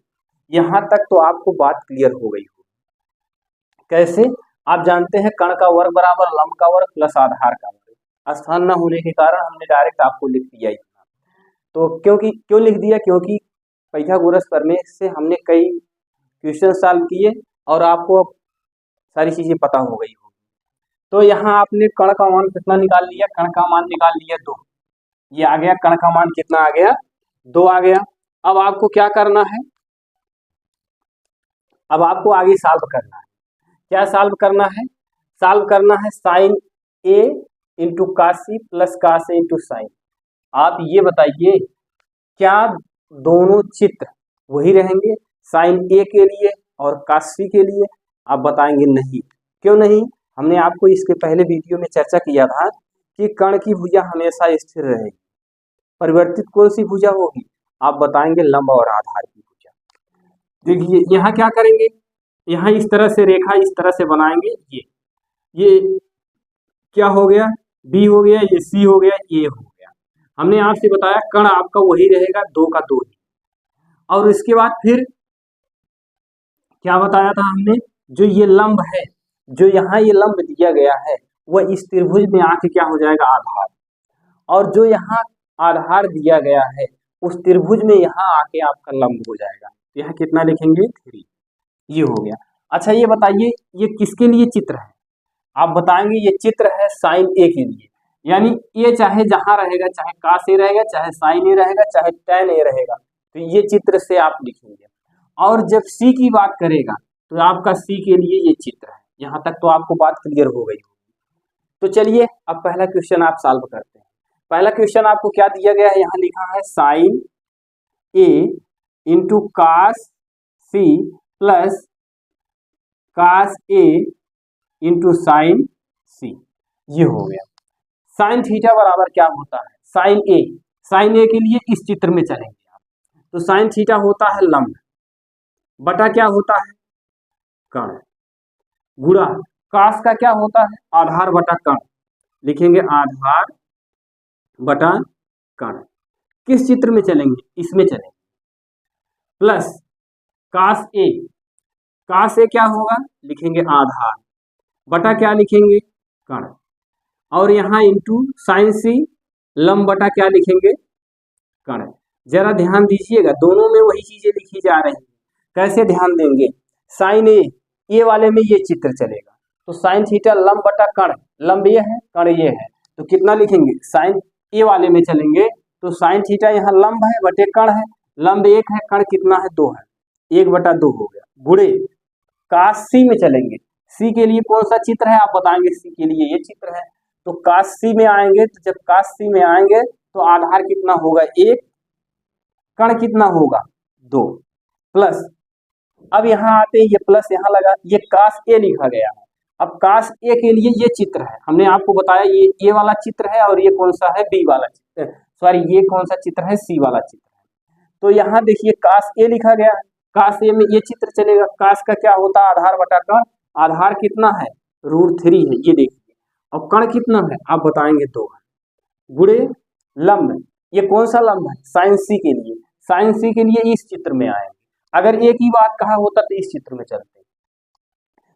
Speaker 1: यहाँ तक तो आपको बात क्लियर हो गई हो। कैसे, आप जानते हैं कण का वर्ग बराबर लंब का वर्ग प्लस आधार का वर्ग। स्थान न होने के कारण हमने डायरेक्ट आपको लिख दिया इतना। तो क्यों लिख दिया, क्योंकि पाइथागोरस प्रमेय से हमने कई क्वेश्चन सॉल्व किए और आपको सारी चीजें पता हो गई होगी। तो यहाँ आपने कण का मान कितना निकाल लिया, कण का मान निकाल लिया 2। ये आ गया, कण का मान कितना आ गया, 2 आ गया। अब आपको क्या करना है, अब आपको आगे सॉल्व करना है। क्या सॉल्व करना है, सॉल्व करना है sine A into cos C plus cos into sine. आप ये बताइए क्या दोनों चित्र वही रहेंगे साइन A के लिए और काशी के लिए? आप बताएंगे नहीं। क्यों नहीं? हमने आपको इसके पहले वीडियो में चर्चा किया था कि कण की भुजा हमेशा स्थिर रहेगी, परिवर्तित कौन सी भुजा होगी? आप बताएंगे लंब और आधार की भुजा। देखिए यहाँ क्या करेंगे, यहाँ इस तरह से रेखा इस तरह से बनाएंगे। ये क्या हो गया, B हो गया, ये C हो गया, A हो गया। हमने आपसे बताया कण आपका वही रहेगा 2 का 2 ही। और इसके बाद फिर क्या बताया था हमने, जो ये लंब है, जो यहाँ ये लंब दिया गया है वह इस त्रिभुज में आके क्या हो जाएगा, आधार। और जो यहाँ आधार दिया गया है उस त्रिभुज में यहाँ आके आपका लंब हो जाएगा। तो यहाँ कितना लिखेंगे 3। ये हो गया। अच्छा ये बताइए ये किसके लिए चित्र है? आप बताएंगे ये चित्र है साइन A के लिए, यानी ये चाहे जहां रहेगा, चाहे काश A रहेगा, चाहे साइन A रहेगा, चाहे टैन A रहेगा, तो ये चित्र से आप लिखेंगे। और जब C की बात करेगा तो आपका C के लिए ये चित्र है। यहाँ तक तो आपको बात क्लियर हो गई होगी। तो चलिए अब पहला क्वेश्चन आप सॉल्व करते हैं। पहला क्वेश्चन आपको क्या दिया गया है, यहाँ लिखा है sine A into cos C plus cos A into sine C। ये हो गया। साइन थीटा बराबर क्या होता है, साइन A। साइन A के लिए इस चित्र में चलेंगे आप, तो साइन थीटा होता है लंब बटा क्या होता है, कण, गुणा काश का क्या होता है, आधार बटा कण। लिखेंगे आधार बटा कण। किस चित्र में चलेंगे, इसमें चलेंगे। प्लस काश A, काश A क्या होगा, लिखेंगे आधार बटा क्या लिखेंगे, कण। और यहाँ इंटू साइन C, लंब बटा क्या लिखेंगे, कण। जरा ध्यान दीजिएगा, दोनों में वही चीजें लिखी जा रही हैं। कैसे ध्यान देंगे, साइन A वाले में ये चित्र चलेगा, तो साइन थीटा लंब बटा कण, लंब ये है, कण ये है, तो कितना लिखेंगे, साइन A वाले में चलेंगे तो साइन थीटा यहाँ लंब है बटे कण है, लंब 1 है, कण कितना है 2 है, 1 बटा 2 हो गया। गुणे काश C में चलेंगे, C के लिए कौन सा चित्र है आप बताएंगे, C के लिए ये चित्र है। तो काश C में आएंगे, तो जब काश C में आएंगे तो आधार कितना होगा 1, कण कितना होगा 2, प्लस अब यहाँ आते हैं, ये प्लस यहाँ लगा, ये काश A लिखा गया है। अब काश A के लिए ये चित्र है, हमने आपको बताया ये A वाला चित्र है और ये कौन सा है, B वाला चित्र, सॉरी ये कौन सा चित्र है, C वाला चित्र है। तो यहाँ देखिए काश A लिखा गया है, काश A में ये चित्र चलेगा। काश का क्या होता है, आधार बटा कण। आधार कितना है, √3 है, ये देखिए। और कण कितना है आप बताएंगे 2 है। गुणे लंब, ये कौन सा लंब है, साइन C के लिए। साइन C के लिए इस चित्र में आएंगे। अगर एक ही बात कहा होता तो इस चित्र में चलते।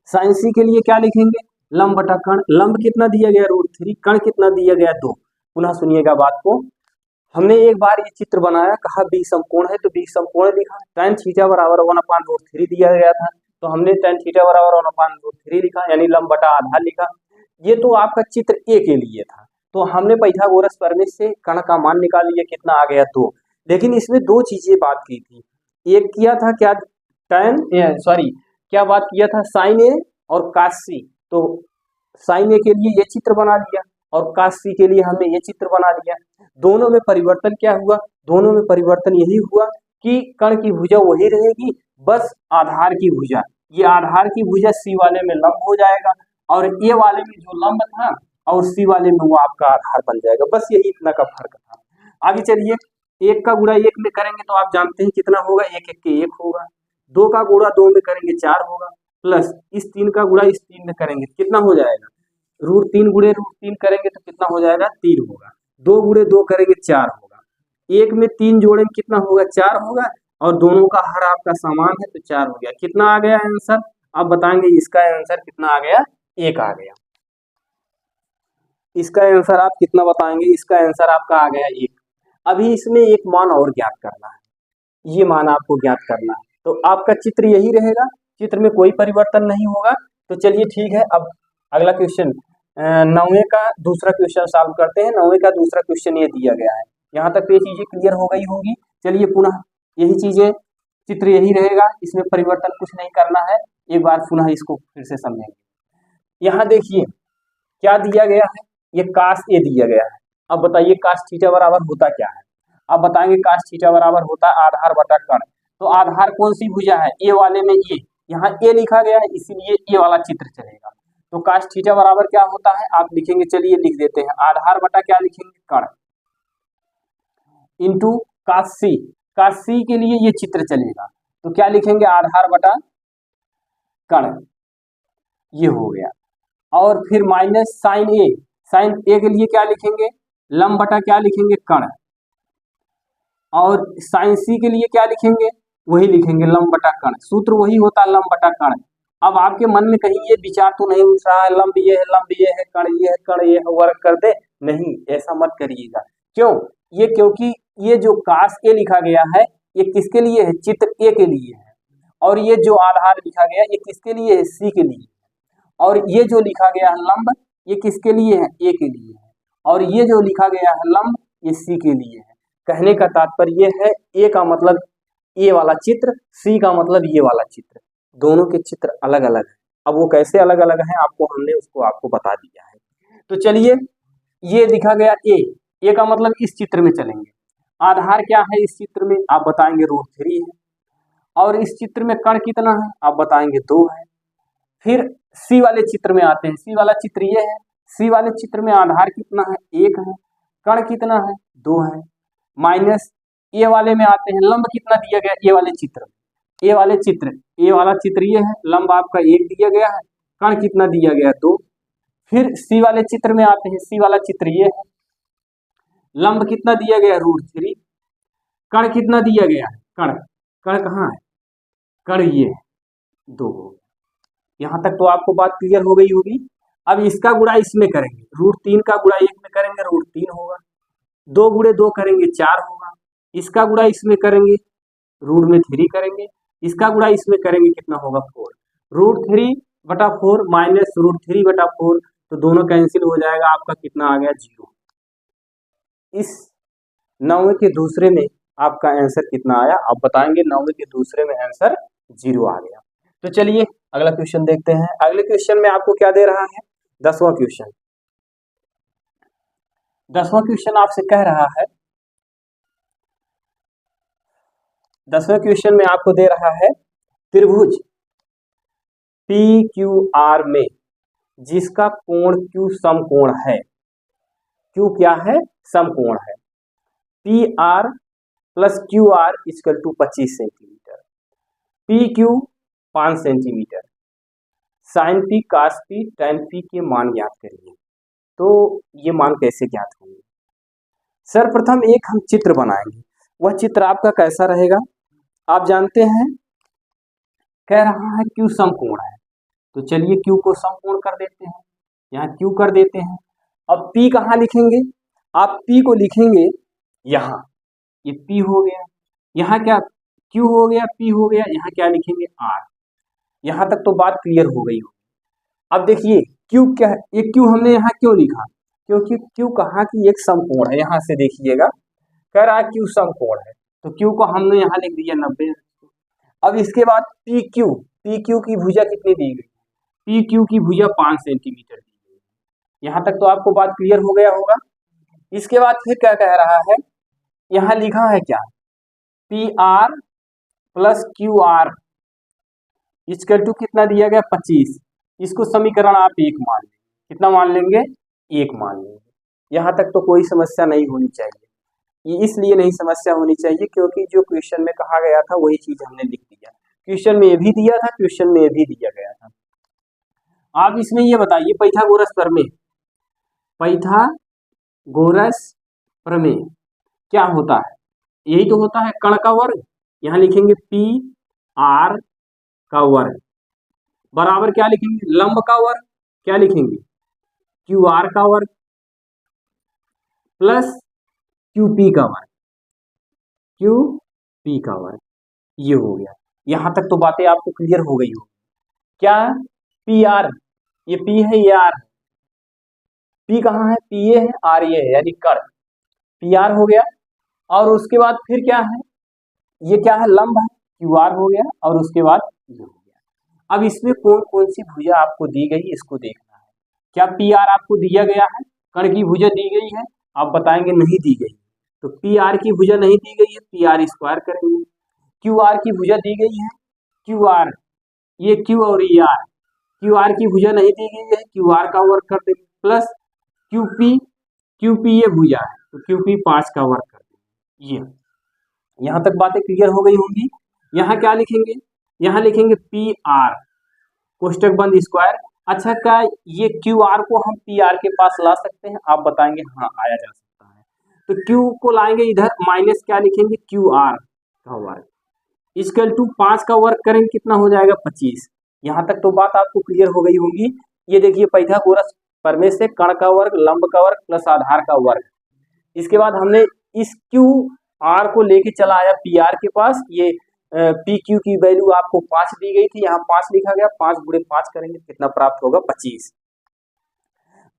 Speaker 1: साइन C के लिए क्या लिखेंगे, लंब बटा कण। लंब कितना दिया गया √3, कण कितना दिया गया 2। पुनः सुनिएगा बात को, हमने एक बार ये चित्र बनाया, कहा बी समकोण है तो बी समकोण लिखा। tan थीटा बराबर 1/√3 दिया गया था, तो हमने tan थीटा बराबर 1/√3 लिखा, यानी लंब बटा आधार लिखा। ये तो आपका चित्र A के लिए था, तो हमने पाइथागोरस प्रमेय से कण का मान निकाल लिया, कितना आ गया 2। लेकिन इसमें 2 चीजें बात की थी, एक किया था क्या, क्या बात किया था, साइन A और काश C। तो साइन A के लिए ये चित्र बना लिया और काश C के लिए हमने ये चित्र बना लिया। दोनों में परिवर्तन क्या हुआ, दोनों में परिवर्तन यही हुआ कि कण की भुजा वही रहेगी, बस आधार की भुजा, ये आधार की भुजा C वाले में लंब हो जाएगा और A वाले में जो लंब था और C वाले में वो आपका आधार बन जाएगा। बस यही इतना का फर्क था। आगे चलिए, 1 का गुणा 1 में करेंगे तो आप जानते हैं कितना होगा, 1 1 के 1 होगा। 2 का गुणा 2 में करेंगे 4 होगा, प्लस इस 3 का गुणा इस 3 में करेंगे कितना हो जाएगा, √3 गुणे √3 करेंगे तो कितना हो जाएगा 3 होगा। 2 गुणे 2 करेंगे 4 होगा। 1 में 3 जोड़ेंगे कितना होगा 4 होगा, और दोनों का हर आपका समान है तो 4 हो गया। कितना आ गया आंसर, आप बताएंगे इसका आंसर कितना आ गया, 1 आ गया। इसका आंसर आप कितना बताएंगे, इसका आंसर आपका आ गया 1। अभी इसमें एक मान और ज्ञात करना है, ये मान आपको ज्ञात करना है। तो आपका चित्र यही रहेगा, चित्र में कोई परिवर्तन नहीं होगा। तो चलिए ठीक है, अब अगला क्वेश्चन 9वें का दूसरा क्वेश्चन सॉल्व करते हैं। 9वें का दूसरा क्वेश्चन ये दिया गया है। यहाँ तक तो ये चीजें क्लियर हो गई होगी। चलिए पुनः यही चीजें, चित्र यही रहेगा, इसमें परिवर्तन कुछ नहीं करना है। एक बार पुनः इसको फिर से समझेंगे। यहाँ देखिए क्या दिया गया है, ये कास ए दिया गया है। अब बताइए कास थीटा बराबर होता क्या है। अब बताएंगे कास थीटा बराबर होता है आधार बटा कण। तो आधार कौन सी भुजा है, ए वाले में ए, यहाँ ए लिखा गया है इसीलिए ए वाला चित्र चलेगा। तो कास थीटा बराबर क्या होता है आप लिखेंगे, चलिए लिख देते हैं, आधार बटा क्या लिखेंगे कण इंटू कास सी। कास सी के लिए ये चित्र चलेगा तो क्या लिखेंगे, आधार बटा कण, ये हो गया। और फिर माइनस साइन ए, साइन ए के लिए क्या लिखेंगे, लंब बटा क्या लिखेंगे कण। और साइन सी के लिए क्या लिखेंगे, वही लिखेंगे लंब बटा कण। सूत्र वही होता है लंब बटा कण। अब आपके मन में कहीं ये विचार तो नहीं उठ रहा है लंब ये है, लंब ये है, कण ये है, कण ये है, वर्ग कर दे, नहीं ऐसा मत करिएगा। क्यों, ये क्योंकि ये जो कास ए लिखा गया है ये किसके लिए है, चित्र ए के लिए है। और ये जो आधार लिखा गया ये किसके लिए है, सी के लिए। और ये जो लिखा गया है लंब ये किसके लिए है, ए के लिए है। और ये जो लिखा गया है लंब ये सी के लिए है। कहने का तात्पर्य है ए का मतलब ए वाला चित्र, सी का मतलब ये वाला चित्र, दोनों के चित्र अलग अलग है। अब वो कैसे अलग अलग हैं आपको हमने उसको आपको बता दिया है। तो चलिए ये लिखा गया ए का मतलब इस चित्र में चलेंगे। आधार क्या है इस चित्र में, आप बताएंगे √3 है। और इस चित्र में कण कितना है, आप बताएंगे 2 है। फिर सी वाले चित्र में आते हैं, सी वाला चित्र ये है। सी वाले चित्र में आधार कितना है, 1 है। कण कितना है, 2 है। माइनस ए वाले में आते हैं, लंब कितना दिया गया ए वाले चित्र, ए वाला चित्र ये है, लंब आपका 1 दिया गया है, कण कितना दिया गया 2। फिर सी वाले चित्र में आते हैं, सी वाला चित्र ये है, लंब कितना दिया गया √3, कण कितना दिया गया है, कण कहाँ है, कण ये है 2। यहाँ तक तो आपको बात क्लियर हो गई होगी। अब इसका गुणा इसमें करेंगे, √3 का गुणा 1 में करेंगे √3 होगा। 2 गुणे 2 करेंगे 4 होगा। इसका गुणा इसमें करेंगे √3 करेंगे, इसका गुणा इसमें करेंगे कितना होगा 4। √3/4 माइनस √3/4, तो दोनों कैंसिल हो जाएगा, आपका कितना आ गया 0। इस 9वें के दूसरे में आपका आंसर कितना आया, आप बताएंगे 9वें के दूसरे में आंसर 0 आ गया। तो चलिए अगला क्वेश्चन देखते हैं। अगले क्वेश्चन में आपको क्या दे रहा है, 10वां क्वेश्चन। 10वां क्वेश्चन आपसे कह रहा है, 10वें क्वेश्चन में आपको दे रहा है त्रिभुज PQR में जिसका कोण Q समकोण है। Q क्या है, समकोण है। PR + QR = 25 centimetre, PQ 5 centimetre, sine P, cos P, tan P के मान ज्ञात करिए। तो ये मान कैसे ज्ञात होंगे, सर्वप्रथम एक हम चित्र बनाएंगे। वह चित्र आपका कैसा रहेगा, आप जानते हैं कह रहा है Q समकोण है, तो चलिए Q को समकोण कर देते हैं, यहाँ Q कर देते हैं। अब P कहाँ लिखेंगे, आप P को लिखेंगे यहाँ, ये P हो गया, यहाँ क्या Q हो गया, P हो गया, यहाँ क्या लिखेंगे R। यहाँ तक तो बात क्लियर हो गई हो। अब देखिए Q क्या है, ये Q हमने यहाँ क्यों लिखा, क्योंकि Q कहाँ की एक समकोण है। यहाँ से देखिएगा कह रहा है Q समकोण है, तो Q को हमने यहाँ लिख दिया 90। अब इसके बाद PQ की भुजा कितनी दी गई, PQ की भुजा 5 सेंटीमीटर दी गई। यहाँ तक तो आपको बात क्लियर हो गया होगा। इसके बाद फिर क्या कह रहा है, यहाँ लिखा है क्या, PR + QR = कितना दिया गया 25। इसको समीकरण आप 1 मान लेंगे, कितना मान लेंगे 1 मान लेंगे। यहाँ तक तो कोई समस्या नहीं होनी चाहिए। ये इसलिए नहीं समस्या होनी चाहिए क्योंकि जो क्वेश्चन में कहा गया था वही चीज हमने लिख दिया। क्वेश्चन में ये भी दिया था, क्वेश्चन में ये भी दिया गया था। आप इसमें ये बताइए पाइथागोरस प्रमेय क्या होता है? यही तो होता है कण का वर्ग। यहाँ लिखेंगे पी आर का वर्ग बराबर क्या लिखेंगे, लंब का वर्ग क्या लिखेंगे, क्यू आर का वर्ग प्लस क्यू पी का वर्ग, क्यू पी का वर्ग। ये हो गया। यहां तक तो बातें आपको क्लियर हो गई हो। क्या पी आर, ये पी है ये आर है, पी कहाँ है, पी ये है, आर ये है, यानी कण पी आर हो गया। और उसके बाद फिर क्या है, ये क्या है, लंब है, क्यू आर हो गया। और उसके बाद ये हो गया। अब इसमें कौन कौन सी भुजा आपको दी गई इसको देखना है। क्या पी आर आपको दिया गया है, कण की भुजा दी गई है? आप बताएंगे नहीं दी गई। तो पी आर की भुजा नहीं दी गई है, पी आर स्क्वायर करेंगे। क्यू आर की भुजा दी गई है, क्यू आर, ये क्यू और ये आर, क्यू आर की भुजा नहीं दी गई है, क्यू आर का वर्ग कर देंगे प्लस क्यू पी ये भुजा है तो क्यू पी 5 का वर्ग कर देंगे। ये यहां तक बातें क्लियर हो गई होंगी। यहाँ क्या लिखेंगे, यहाँ लिखेंगे पी आर कोष्टक बंद स्क्वायर। अच्छा, क्या ये क्यू आर को हम पी आर के पास ला सकते हैं? आप बताएंगे हाँ आया जा सकता है। तो क्यू को लाएंगे इधर, माइनस क्या लिखेंगे, क्यू आर का वर्ग इक्वल टू 5 का वर्ग करेंगे कितना हो जाएगा, 25। यहाँ तक तो बात आपको क्लियर हो गई होगी। ये देखिए पाइथागोरस प्रमेय से कण का वर्ग, लंब का वर्ग प्लस आधार का वर्ग। इसके बाद हमने इस क्यू आर को लेके चला आया पी आर के पास। ये पी क्यू की वैल्यू आपको 5 दी गई थी, यहाँ 5 लिखा गया, 5 गुणे 5 करेंगे कितना प्राप्त होगा, 25।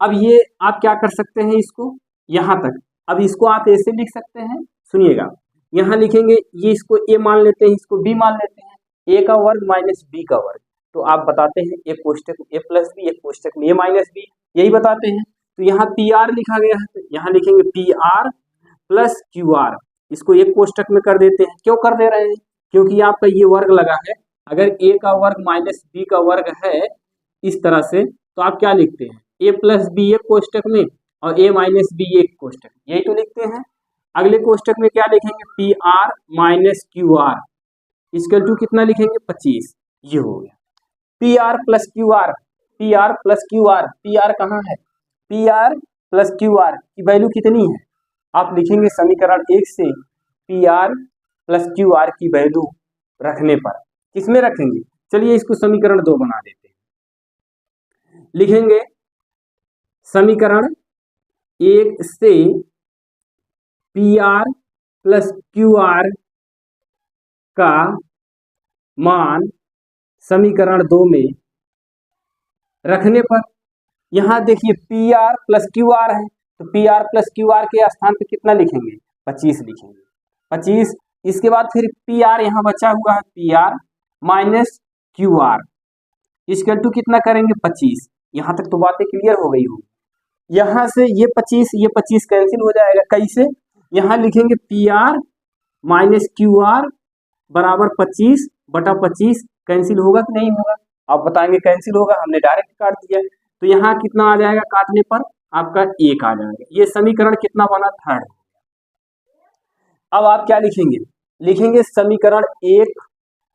Speaker 1: अब ये आप क्या कर सकते हैं इसको, यहाँ तक। अब इसको आप ऐसे लिख सकते हैं, सुनिएगा, यहाँ लिखेंगे, ये इसको ए मान लेते हैं, इसको बी मान लेते हैं, ए का वर्ग माइनस बी का वर्ग। तो आप बताते हैं एक कोष्टक में ए प्लस बी, एक कोष्टक में ए माइनस बी, यही बताते हैं। तो यहाँ पी आर लिखा गया है, तो यहाँ लिखेंगे P R plus Q are, इसको एक कोष्टक में कर देते हैं। क्यों कर दे रहे हैं, क्योंकि आपका ये वर्ग लगा है। अगर ए का वर्ग माइनस बी का वर्ग है इस तरह से, तो आप क्या लिखते हैं, ए प्लस बी एक कोष्टक में और ए माइनस बी एक कोष्टक, यही तो लिखते हैं। अगले कोष्टक में क्या लिखेंगे, P R minus Q R equal to कितना लिखेंगे, 25। ये हो गया P R plus Q R, P R plus Q R, P R कहाँ है, P R plus Q R की वैल्यू कितनी है, आप लिखेंगे समीकरण 1 से P R plus Q R की वैल्यू रखने पर, किसमें रखेंगे, चलिए इसको समीकरण 2 बना देते हैं। लिखेंगे समीकरण 1 से P R plus Q are का मान समीकरण 2 में रखने पर, यहां देखिए P R plus Q are है, तो P R plus Q are के स्थान पे कितना लिखेंगे, 25 लिखेंगे, 25। इसके बाद फिर पी आर यहाँ बचा हुआ है, P R minus Q R equal to कितना करेंगे, 25। यहाँ तक तो बातें क्लियर हो गई होगी। यहाँ से ये 25 कैंसिल हो जाएगा, कैसे, यहाँ लिखेंगे P R minus Q are बराबर 25 बटा 25, कैंसिल होगा कि नहीं होगा, आप बताएंगे कैंसिल होगा, हमने डायरेक्ट काट दिया। तो यहाँ कितना आ जाएगा काटने पर, आपका 1 आ जाएगा। ये समीकरण कितना बना, 3rd। अब आप क्या लिखेंगे, लिखेंगे समीकरण 1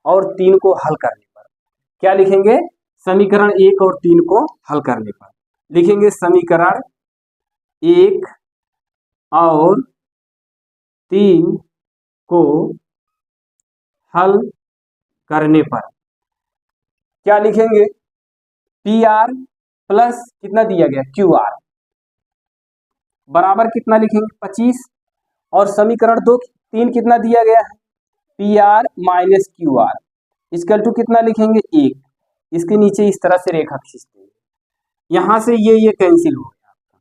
Speaker 1: और 3 को हल करने पर, क्या लिखेंगे, समीकरण 1 और 3 को हल करने पर लिखेंगे समीकरण 1 और 3 को हल करने पर क्या लिखेंगे, पी आर प्लस कितना दिया गया, क्यू आर बराबर कितना लिखेंगे, 25। और समीकरण 3 कितना दिया गया है, P R minus Q R equal to कितना लिखेंगे, 1। इसके नीचे इस तरह से रेखा खींचते हैं, यहां से ये कैंसिल हो गया आपका।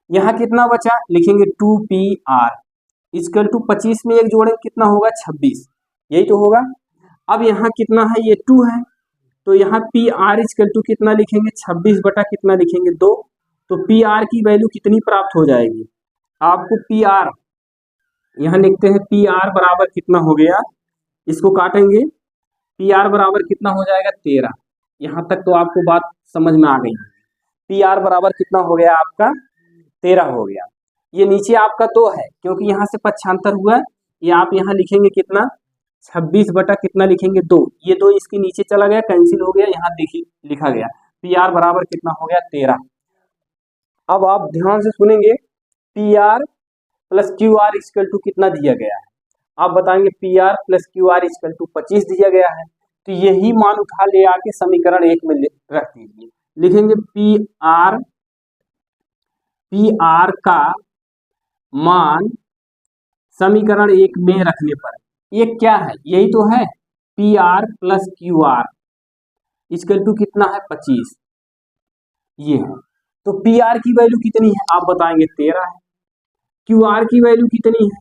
Speaker 1: यहाँ कितना बचा, लिखेंगे 2 पी आर इक्वल टू 25 में 1 जोड़ें कितना होगा, 26, यही तो होगा। अब यहाँ कितना है, ये 2 है, तो यहाँ पी आर इक्वल टू कितना लिखेंगे, 26 बटा कितना लिखेंगे, 2। तो पी आर की वैल्यू कितनी प्राप्त हो जाएगी आपको, पी आर यहाँ लिखते हैं, पी आर बराबर कितना हो गया, इसको काटेंगे, पी आर बराबर कितना हो जाएगा, 13। यहाँ तक तो आपको बात समझ में आ गई। पी आर बराबर कितना हो गया आपका, 13 हो गया। ये नीचे आपका 2 है, क्योंकि यहाँ से पक्षांतर हुआ, ये आप यहाँ लिखेंगे कितना, 26 बटा कितना लिखेंगे, 2। ये 2 इसके नीचे चला गया, कैंसिल हो गया, यहाँ देखिए लिखा गया पी आर बराबर कितना हो गया 13। अब आप ध्यान से सुनेंगे, P R plus Q R equal to कितना दिया गया है, आप बताएंगे P R plus Q R equal to 25 दिया गया है। तो यही मान उठा ले आके समीकरण 1 में रख दीजिए। लिखेंगे पी आर का मान समीकरण 1 में रखने पर ये क्या है, यही तो है, P R plus Q R equal to कितना है 25, ये है। तो पी आर की वैल्यू कितनी है, आप बताएंगे 13 है। क्यू आर की वैल्यू कितनी है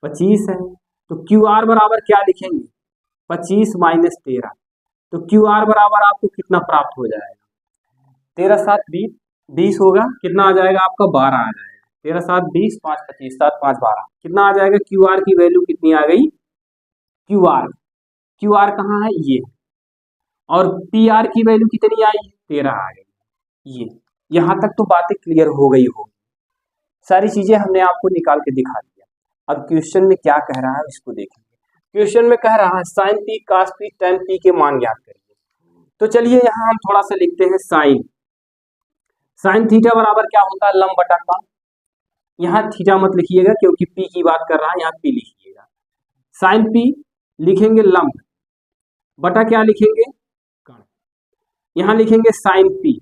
Speaker 1: 25 है। तो क्यू आर बराबर क्या लिखेंगे 25 माइनस 13। तो क्यू आर बराबर आपको कितना प्राप्त हो जाएगा, 13 7 20 होगा, कितना आ जाएगा आपका 12 आ जाएगा। 13 7 20 5 25 7 5 12 कितना आ जाएगा, क्यू आर की वैल्यू कितनी आ गई, क्यू आर कहाँ है ये, और पी आर की वैल्यू कितनी आई 13 आ गई। ये यहाँ तक तो बातें क्लियर हो गई होगी, सारी चीजें हमने आपको निकाल के दिखा दिया। अब क्वेश्चन में क्या कह रहा है इसको देखेंगे। क्वेश्चन में कह रहा है sine P cos P tan P के मान ज्ञात करिए। तो चलिए यहाँ हम थोड़ा सा लिखते हैं साइन थीटा बराबर क्या होता है लंब बटा कॉन। यहाँ थीटा मत लिखिएगा क्योंकि पी की बात कर रहा है, यहाँ पी लिखिएगा। साइन पी लिखेंगे लंब बटा क्या लिखेंगे कॉन, यहाँ लिखेंगे साइन पी।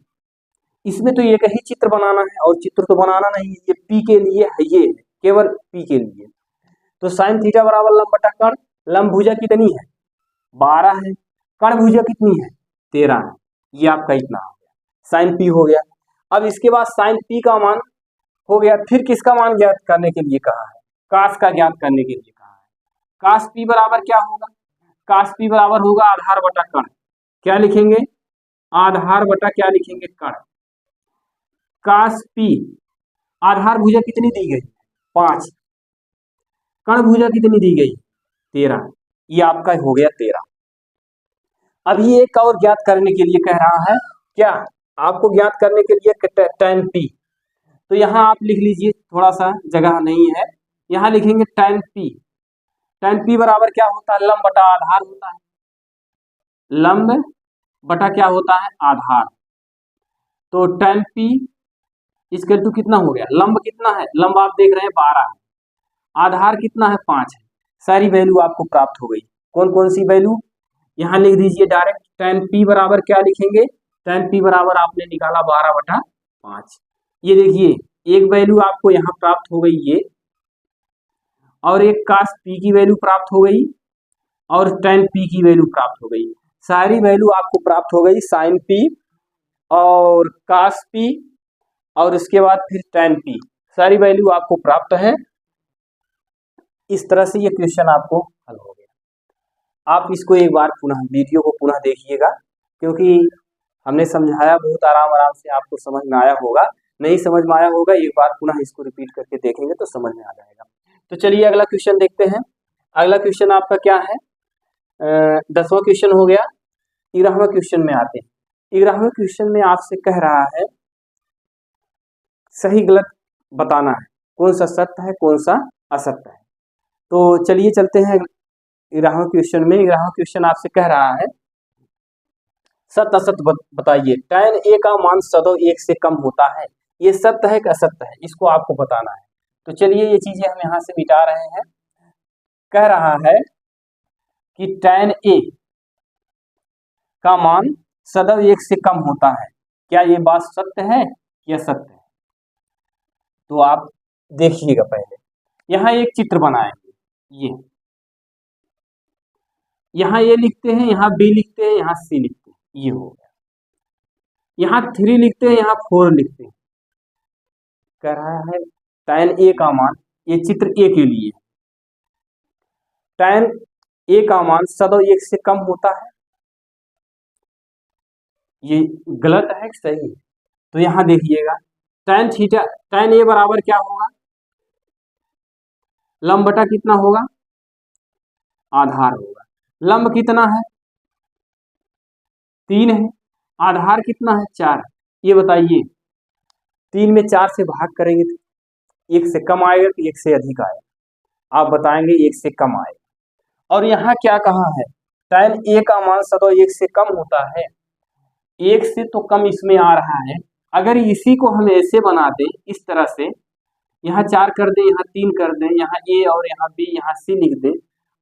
Speaker 1: इसमें तो एक ही चित्र बनाना है और चित्र तो बनाना नहीं है, ये पी के लिए है, ये केवल पी के लिए। तो साइन थीटा बराबर लंब बटा कर्ण, लंब भुजा कितनी है 12 है, कर्ण भुजा कितनी है 13 है, ये आपका इतना हो गया साइन पी हो गया। अब इसके बाद साइन पी का मान हो गया, फिर किसका मान ज्ञात करने के लिए कहा है, कास का ज्ञात करने के लिए कहा है। कास पी बराबर क्या होगा, कास पी बराबर होगा आधार बटा कर्ण, क्या लिखेंगे आधार बटा क्या लिखेंगे कर्ण। कास पी आधार भुजा कितनी दी गई 5, कर्ण भुजा कितनी दी गई 13, ये आपका हो गया 13। अभी एक और ज्ञात करने के लिए कह रहा है, क्या आपको ज्ञात करने के लिए tan p। तो यहाँ आप लिख लीजिए, थोड़ा सा जगह नहीं है, यहाँ लिखेंगे tan p बराबर क्या होता है लंब बटा आधार होता है, लंब बटा क्या होता है आधार। तो tan p इक्वल टू कितना हो गया, लंब कितना है, लंब आप देख रहे हैं 12 है, आधार कितना है 5 है, सारी वैल्यू आपको प्राप्त हो गई। कौन कौन सी वैल्यू, यहाँ लिख दीजिए डायरेक्ट, tan p बराबर क्या लिखेंगे, tan p बराबर आपने निकाला 12 बटा 5। ये देखिए एक वैल्यू आपको यहाँ प्राप्त हो गई ये, और एक कास p की वैल्यू प्राप्त हो गई, और tan p की वैल्यू प्राप्त हो गई। सारी वैल्यू आपको प्राप्त हो गई साइन p और कास p और उसके बाद फिर tan p, सारी वैल्यू आपको प्राप्त है। इस तरह से ये क्वेश्चन आपको हल हो गया। आप इसको एक बार पुनः वीडियो को पुनः देखिएगा, क्योंकि हमने समझाया बहुत आराम से, आपको समझ में आया होगा, नहीं समझ में आया होगा एक बार पुनः इसको रिपीट करके देखेंगे तो समझ में आ जाएगा। तो चलिए अगला क्वेश्चन देखते हैं। अगला क्वेश्चन आपका क्या है, 10वां क्वेश्चन हो गया। 13वां क्वेश्चन में आते हैं। 13वें क्वेश्चन में आपसे कह रहा है सही गलत बताना है, कौन सा सत्य है कौन सा असत्य है। तो चलिए चलते हैं 13वें क्वेश्चन में। 13वां क्वेश्चन आपसे कह रहा है सत्य असत्य बताइए, tan a का मान सदैव 1 से कम होता है, ये सत्य है कि असत्य है, इसको आपको बताना है। तो चलिए ये चीजें हम यहाँ से मिटा रहे हैं। कह रहा है कि tan a का मान सदैव 1 से कम होता है, क्या ये बात सत्य है या असत्य है। तो आप देखिएगा, पहले यहाँ एक चित्र बनाएंगे, ये यहाँ ए लिखते हैं, यहाँ बी लिखते हैं, यहाँ सी लिखते हैं, ये हो गया। यहाँ 3 लिखते हैं, यहाँ 4 लिखते हैं। कह रहा है tan a का मान, ये चित्र ए के लिए, tan a का मान सदैव 1 से कम होता है, ये गलत है कि सही है। तो यहाँ देखिएगा tan a बराबर क्या होगा, लंब बटा कितना होगा आधार होगा। लंब कितना है 3 है, आधार कितना है 4, ये बताइए 3 में 4 से भाग करेंगे तो 1 से कम आएगा कि 1 से अधिक आएगा, आप बताएंगे 1 से कम आएगा। और यहाँ क्या कहा है tan a का मान सदैव 1 से कम होता है, एक से तो कम इसमें आ रहा है। अगर इसी को हम ऐसे बना दें इस तरह से, यहाँ 4 कर दें, यहाँ 3 कर दें, यहाँ ए और यहाँ बी, यहाँ सी लिख दें।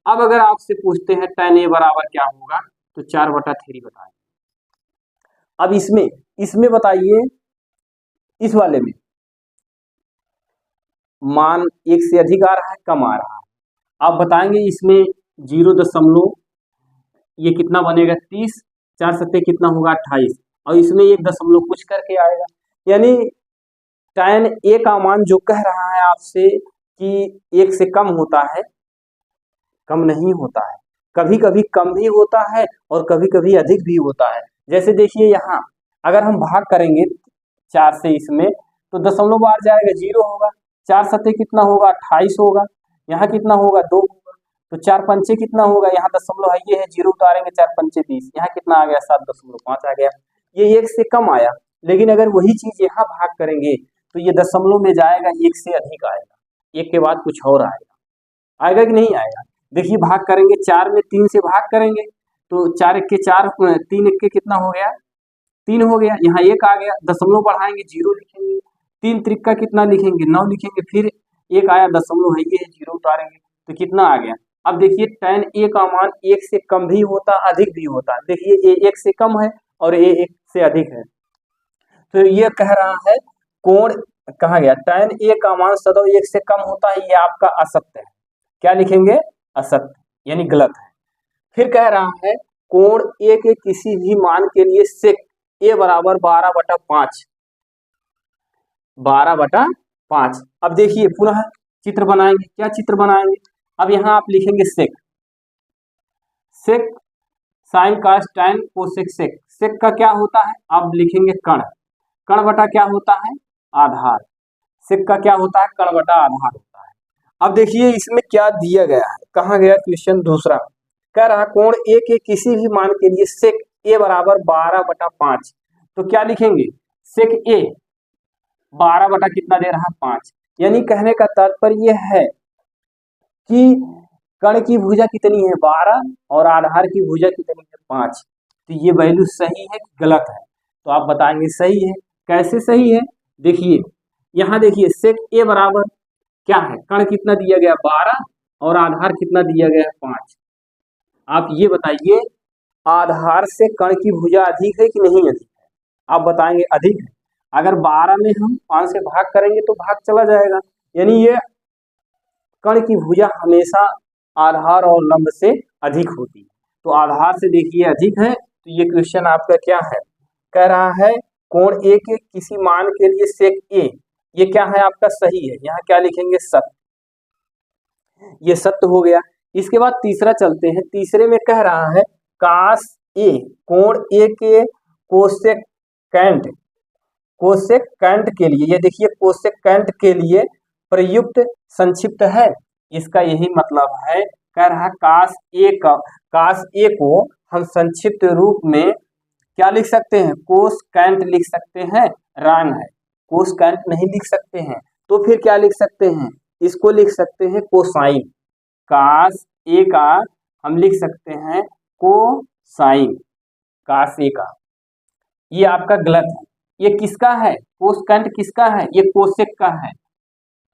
Speaker 1: अब अगर आपसे पूछते हैं tan a बराबर क्या होगा, तो 4/3 बताएं। अब इसमें बताइए, इस वाले में मान 1 से अधिक आ रहा है, कम आ रहा है। आप बताएंगे इसमें 0. ये कितना बनेगा 30, 4 सत्ते कितना होगा 28, और इसमें 1 दशमलव कुछ करके आएगा। यानी tan a का मान जो कह रहा है आपसे कि 1 से कम होता है, कम नहीं होता है, कभी कभी कम भी होता है और कभी कभी अधिक भी होता है। जैसे देखिए यहाँ अगर हम भाग करेंगे 4 से इसमें, तो दशमलव बाहर जाएगा, 0 होगा। 4 सत्ते कितना होगा 28 होगा, यहाँ कितना होगा 2 होगा, तो 4 पंचे कितना होगा, यहाँ दशमलव है, ये है 0 उतारेंगे, 4 पंचे 20, यहाँ कितना आ गया 7.5 आ गया। ये 1 से कम आया, लेकिन अगर वही चीज यहाँ भाग करेंगे तो ये दशमलव में जाएगा, 1 से अधिक आएगा, 1 के बाद कुछ और आएगा कि नहीं आएगा। देखिए भाग करेंगे 4 में 3 से भाग करेंगे तो 4 1 के 4, 3 1 के कितना हो गया 3 हो गया, यहाँ 1 आ गया, दशमलव बढ़ाएंगे 0 लिखेंगे, 3 त्रिका कितना लिखेंगे 9 लिखेंगे, फिर 1 आया दशमलव है, ये 0 उतारेंगे तो कितना आ गया। अब देखिए tan a का मान 1 से कम भी होता, अधिक भी होता। देखिए a 1 से कम है और a 1 से अधिक है, तो ये कह रहा है कोण, कहा गया tan a का मान सदैव 1 से कम होता है, ये आपका असत्य है। क्या लिखेंगे, असत्य, यानी गलत है। फिर कह रहा है कोण a के किसी भी मान के लिए sec a बराबर 12/5, 12/5। अब देखिए पुनः चित्र बनाएंगे, क्या चित्र बनाएंगे, अब यहाँ आप लिखेंगे sec sin cos tan cosec sec। sec का क्या होता है, आप लिखेंगे कण बटा क्या होता है, आधार। sec का क्या होता है, कण बटा आधार होता है। अब देखिए इसमें क्या दिया गया है, कहाँ गया क्वेश्चन दूसरा, कह रहा कोण a के किसी भी मान के लिए sec a बराबर 12/5, तो क्या लिखेंगे sec a 12 बटा कितना दे रहा है 5। यानी कहने का तात्पर्य है कि कण की भुजा कितनी है 12 और आधार की भुजा कितनी है 5, तो ये वैल्यू सही है कि गलत है, तो आप बताएंगे सही है। कैसे सही है, देखिए यहाँ देखिए sec a बराबर क्या है, कण कितना दिया गया 12 और आधार कितना दिया गया 5। आप ये बताइए आधार से कण की भुजा अधिक है कि नहीं अधिक है, आप बताएंगे अधिक है। अगर 12 में हम 5 से भाग करेंगे तो भाग चला जाएगा, यानी ये कण की भुजा हमेशा आधार और लंब से अधिक होती है, तो आधार से देखिए अधिक है, तो ये क्वेश्चन आपका क्या है, कह रहा है कोण a के किसी मान के लिए sec a, ये क्या है आपका सही है, यहाँ क्या लिखेंगे सत्य, ये सत्य हो गया। इसके बाद तीसरा चलते हैं, तीसरे में कह रहा है cos a, कोण a के कोसेकेंट के लिए, ये देखिए कोसेकेंट के लिए प्रयुक्त संक्षिप्त है, इसका यही मतलब है। कह रहा है cos a को हम संक्षिप्त रूप में क्या लिख सकते हैं, कोसकेंट लिख सकते हैं, रॉन्ग है, कोसकेंट नहीं लिख सकते हैं, तो फिर क्या लिख सकते हैं, इसको लिख सकते हैं कोसाइन। cos a का हम लिख सकते हैं कोसाइन, cos a का, ये आपका गलत है। ये किसका है, कोसकेंट किसका है, ये कोसेक का है,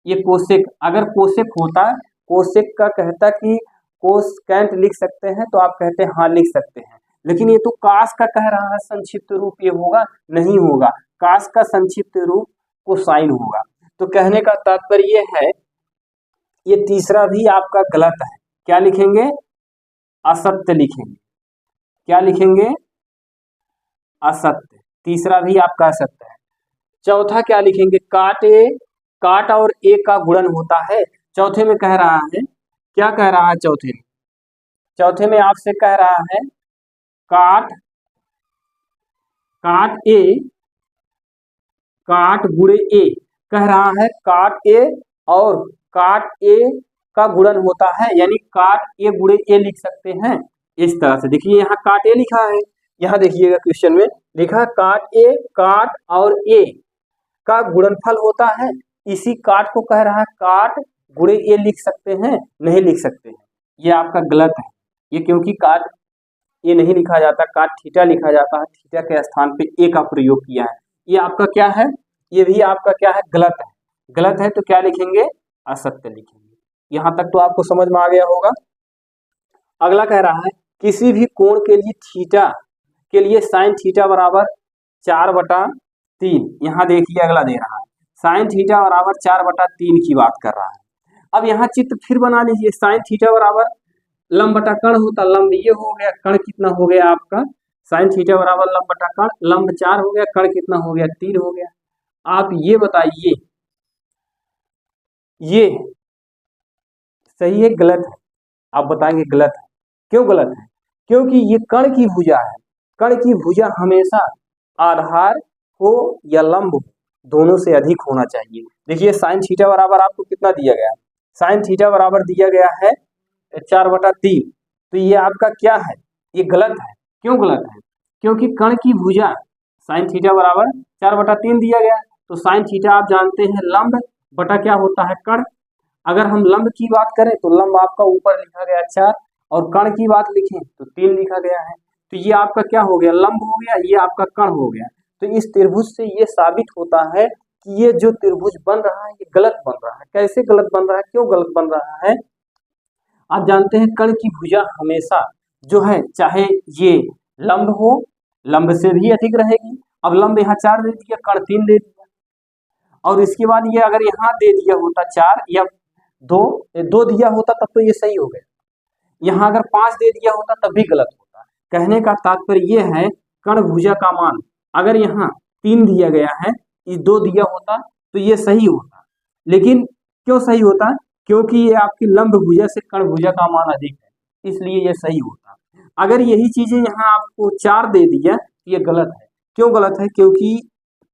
Speaker 1: ये कोसेक। अगर कोसेक होता, कोसेक का कहता कि कोसकेंट लिख सकते हैं तो आप कहते हैं हाँ लिख सकते हैं, लेकिन ये तो कास का कह रहा है संक्षिप्त रूप, ये होगा नहीं होगा, कास का संक्षिप्त रूप कोसाइन होगा। तो कहने का तात्पर्य है ये तीसरा भी आपका गलत है, क्या लिखेंगे, असत्य लिखेंगे, क्या लिखेंगे, असत्य, तीसरा भी आपका असत्य है। चौथा क्या लिखेंगे, काट और ए का गुणन होता है। चौथे में कह रहा है, क्या कह रहा है चौथे में आपसे कह रहा है काट गुणे ए, कह रहा है काट ए और काट ए का गुणन होता है, यानी काट ए गुणे ए लिख सकते हैं इस तरह से। देखिए यहाँ काट ए लिखा है, यहाँ देखिएगा क्वेश्चन में लिखा काट ए, काट और ए का गुणनफल होता है, इसी काट को कह रहा है काट गुणे ए लिख सकते हैं, नहीं लिख सकते हैं, ये आपका गलत है। ये क्योंकि काट ए नहीं लिखा जाता, काट थीटा लिखा जाता है, थीटा के स्थान पे ए का प्रयोग किया है। ये आपका क्या है, ये भी आपका क्या है, गलत है। गलत है तो क्या लिखेंगे, असत्य लिखेंगे। यहाँ तक तो आपको समझ में आ गया होगा। अगला कह रहा है किसी भी कोण के लिए थीटा के लिए साइन थीटा बराबर 4/3। यहाँ देखिए अगला दे रहा है साइन थीटा बराबर 4/3 की बात कर रहा है। अब यहाँ चित्र फिर बना लीजिए, साइन थीटा बराबर लंब बटा कर्ण होता, लंब ये हो गया, कर्ण कितना हो गया आपका, साइन थीटा बराबर लंब बटा कर्ण, लंब 4 हो गया, कर्ण कितना हो गया, 3 हो गया। आप ये बताइए ये सही है गलत है, आप बताएंगे गलत है। क्यों गलत है, क्योंकि ये कर्ण की भुजा है। कर्ण की भुजा हमेशा आधार हो या लंब हो, दोनों से अधिक होना चाहिए। देखिए साइन थीटा बराबर आपको कितना दिया गया है, साइन थीटा बराबर दिया गया है 4/3। तो ये आपका क्या है, ये गलत है। क्यों गलत है, क्योंकि कर्ण की भुजा साइन थीटा बराबर 4/3 दिया गया। तो साइन थीटा आप जानते हैं लंब बटा क्या होता है, कर्ण। अगर हम लंब की बात करें तो लंब आपका ऊपर लिखा गया 4, और कर्ण की बात लिखें तो 3 लिखा गया है। तो ये आपका क्या हो गया, लंब हो गया, ये आपका कर्ण हो गया। तो इस त्रिभुज से ये साबित होता है कि ये जो त्रिभुज बन रहा है ये गलत बन रहा है। कैसे गलत बन रहा है, क्यों गलत बन रहा है, आप जानते हैं कर्ण की भुजा हमेशा जो है, चाहे ये लंब हो, लंब से भी अधिक रहेगी। अब लंब यहाँ 4 दे दिया, कर्ण 3 दे दिया, और इसके बाद ये अगर यहाँ दे दिया होता 4 या 2 दिया होता तब तो ये सही हो गया। यहाँ अगर 5 दे दिया होता तब भी गलत होता। कहने का तात्पर्य ये है कर्ण भुजा का मान अगर यहाँ 3 दिया गया है, ये 2 दिया होता तो ये सही होता। लेकिन क्यों सही होता, क्योंकि ये आपकी लंब भुजा से कर्ण भुजा का मान अधिक है, इसलिए ये सही होता। अगर यही चीजें यहाँ आपको 4 दे दिया तो ये गलत है। क्यों गलत है, क्योंकि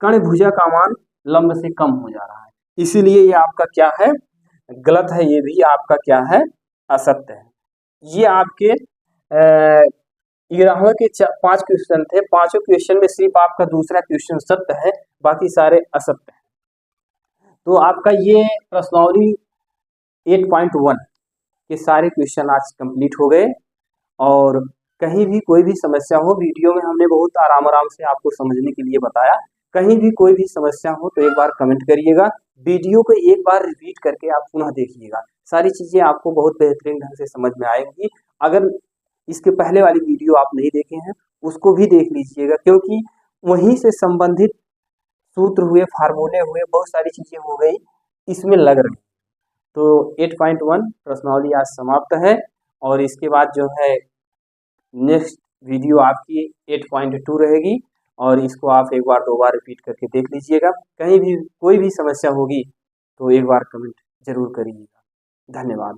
Speaker 1: कर्ण भुजा का मान लंब से कम हो जा रहा है, इसीलिए ये आपका क्या है, गलत है। ये भी आपका क्या है, असत्य है। ये आपके 11वें के 5 क्वेश्चन थे। 5 क्वेश्चन में सिर्फ आपका दूसरा क्वेश्चन सत्य है, बाकी सारे असत्य है। तो आपका ये प्रश्नावली 8.1 के सारे क्वेश्चन आज कंप्लीट हो गए। और कहीं भी कोई भी समस्या हो, वीडियो में हमने बहुत आराम से आपको समझने के लिए बताया। कहीं भी कोई भी समस्या हो तो एक बार कमेंट करिएगा, वीडियो को एक बार रिपीट करके आप पुनः देखिएगा, सारी चीज़ें आपको बहुत बेहतरीन ढंग से समझ में आएंगी। अगर इसके पहले वाली वीडियो आप नहीं देखे हैं उसको भी देख लीजिएगा, क्योंकि वहीं से संबंधित सूत्र हुए, फार्मूले हुए, बहुत सारी चीज़ें हो गई इसमें लग रही। तो 8.1 प्रश्नावली आज समाप्त है, और इसके बाद जो है नेक्स्ट वीडियो आपकी 8.2 रहेगी, और इसको आप एक बार 2 बार रिपीट करके देख लीजिएगा। कहीं भी कोई भी समस्या होगी तो एक बार कमेंट जरूर करिएगा। धन्यवाद।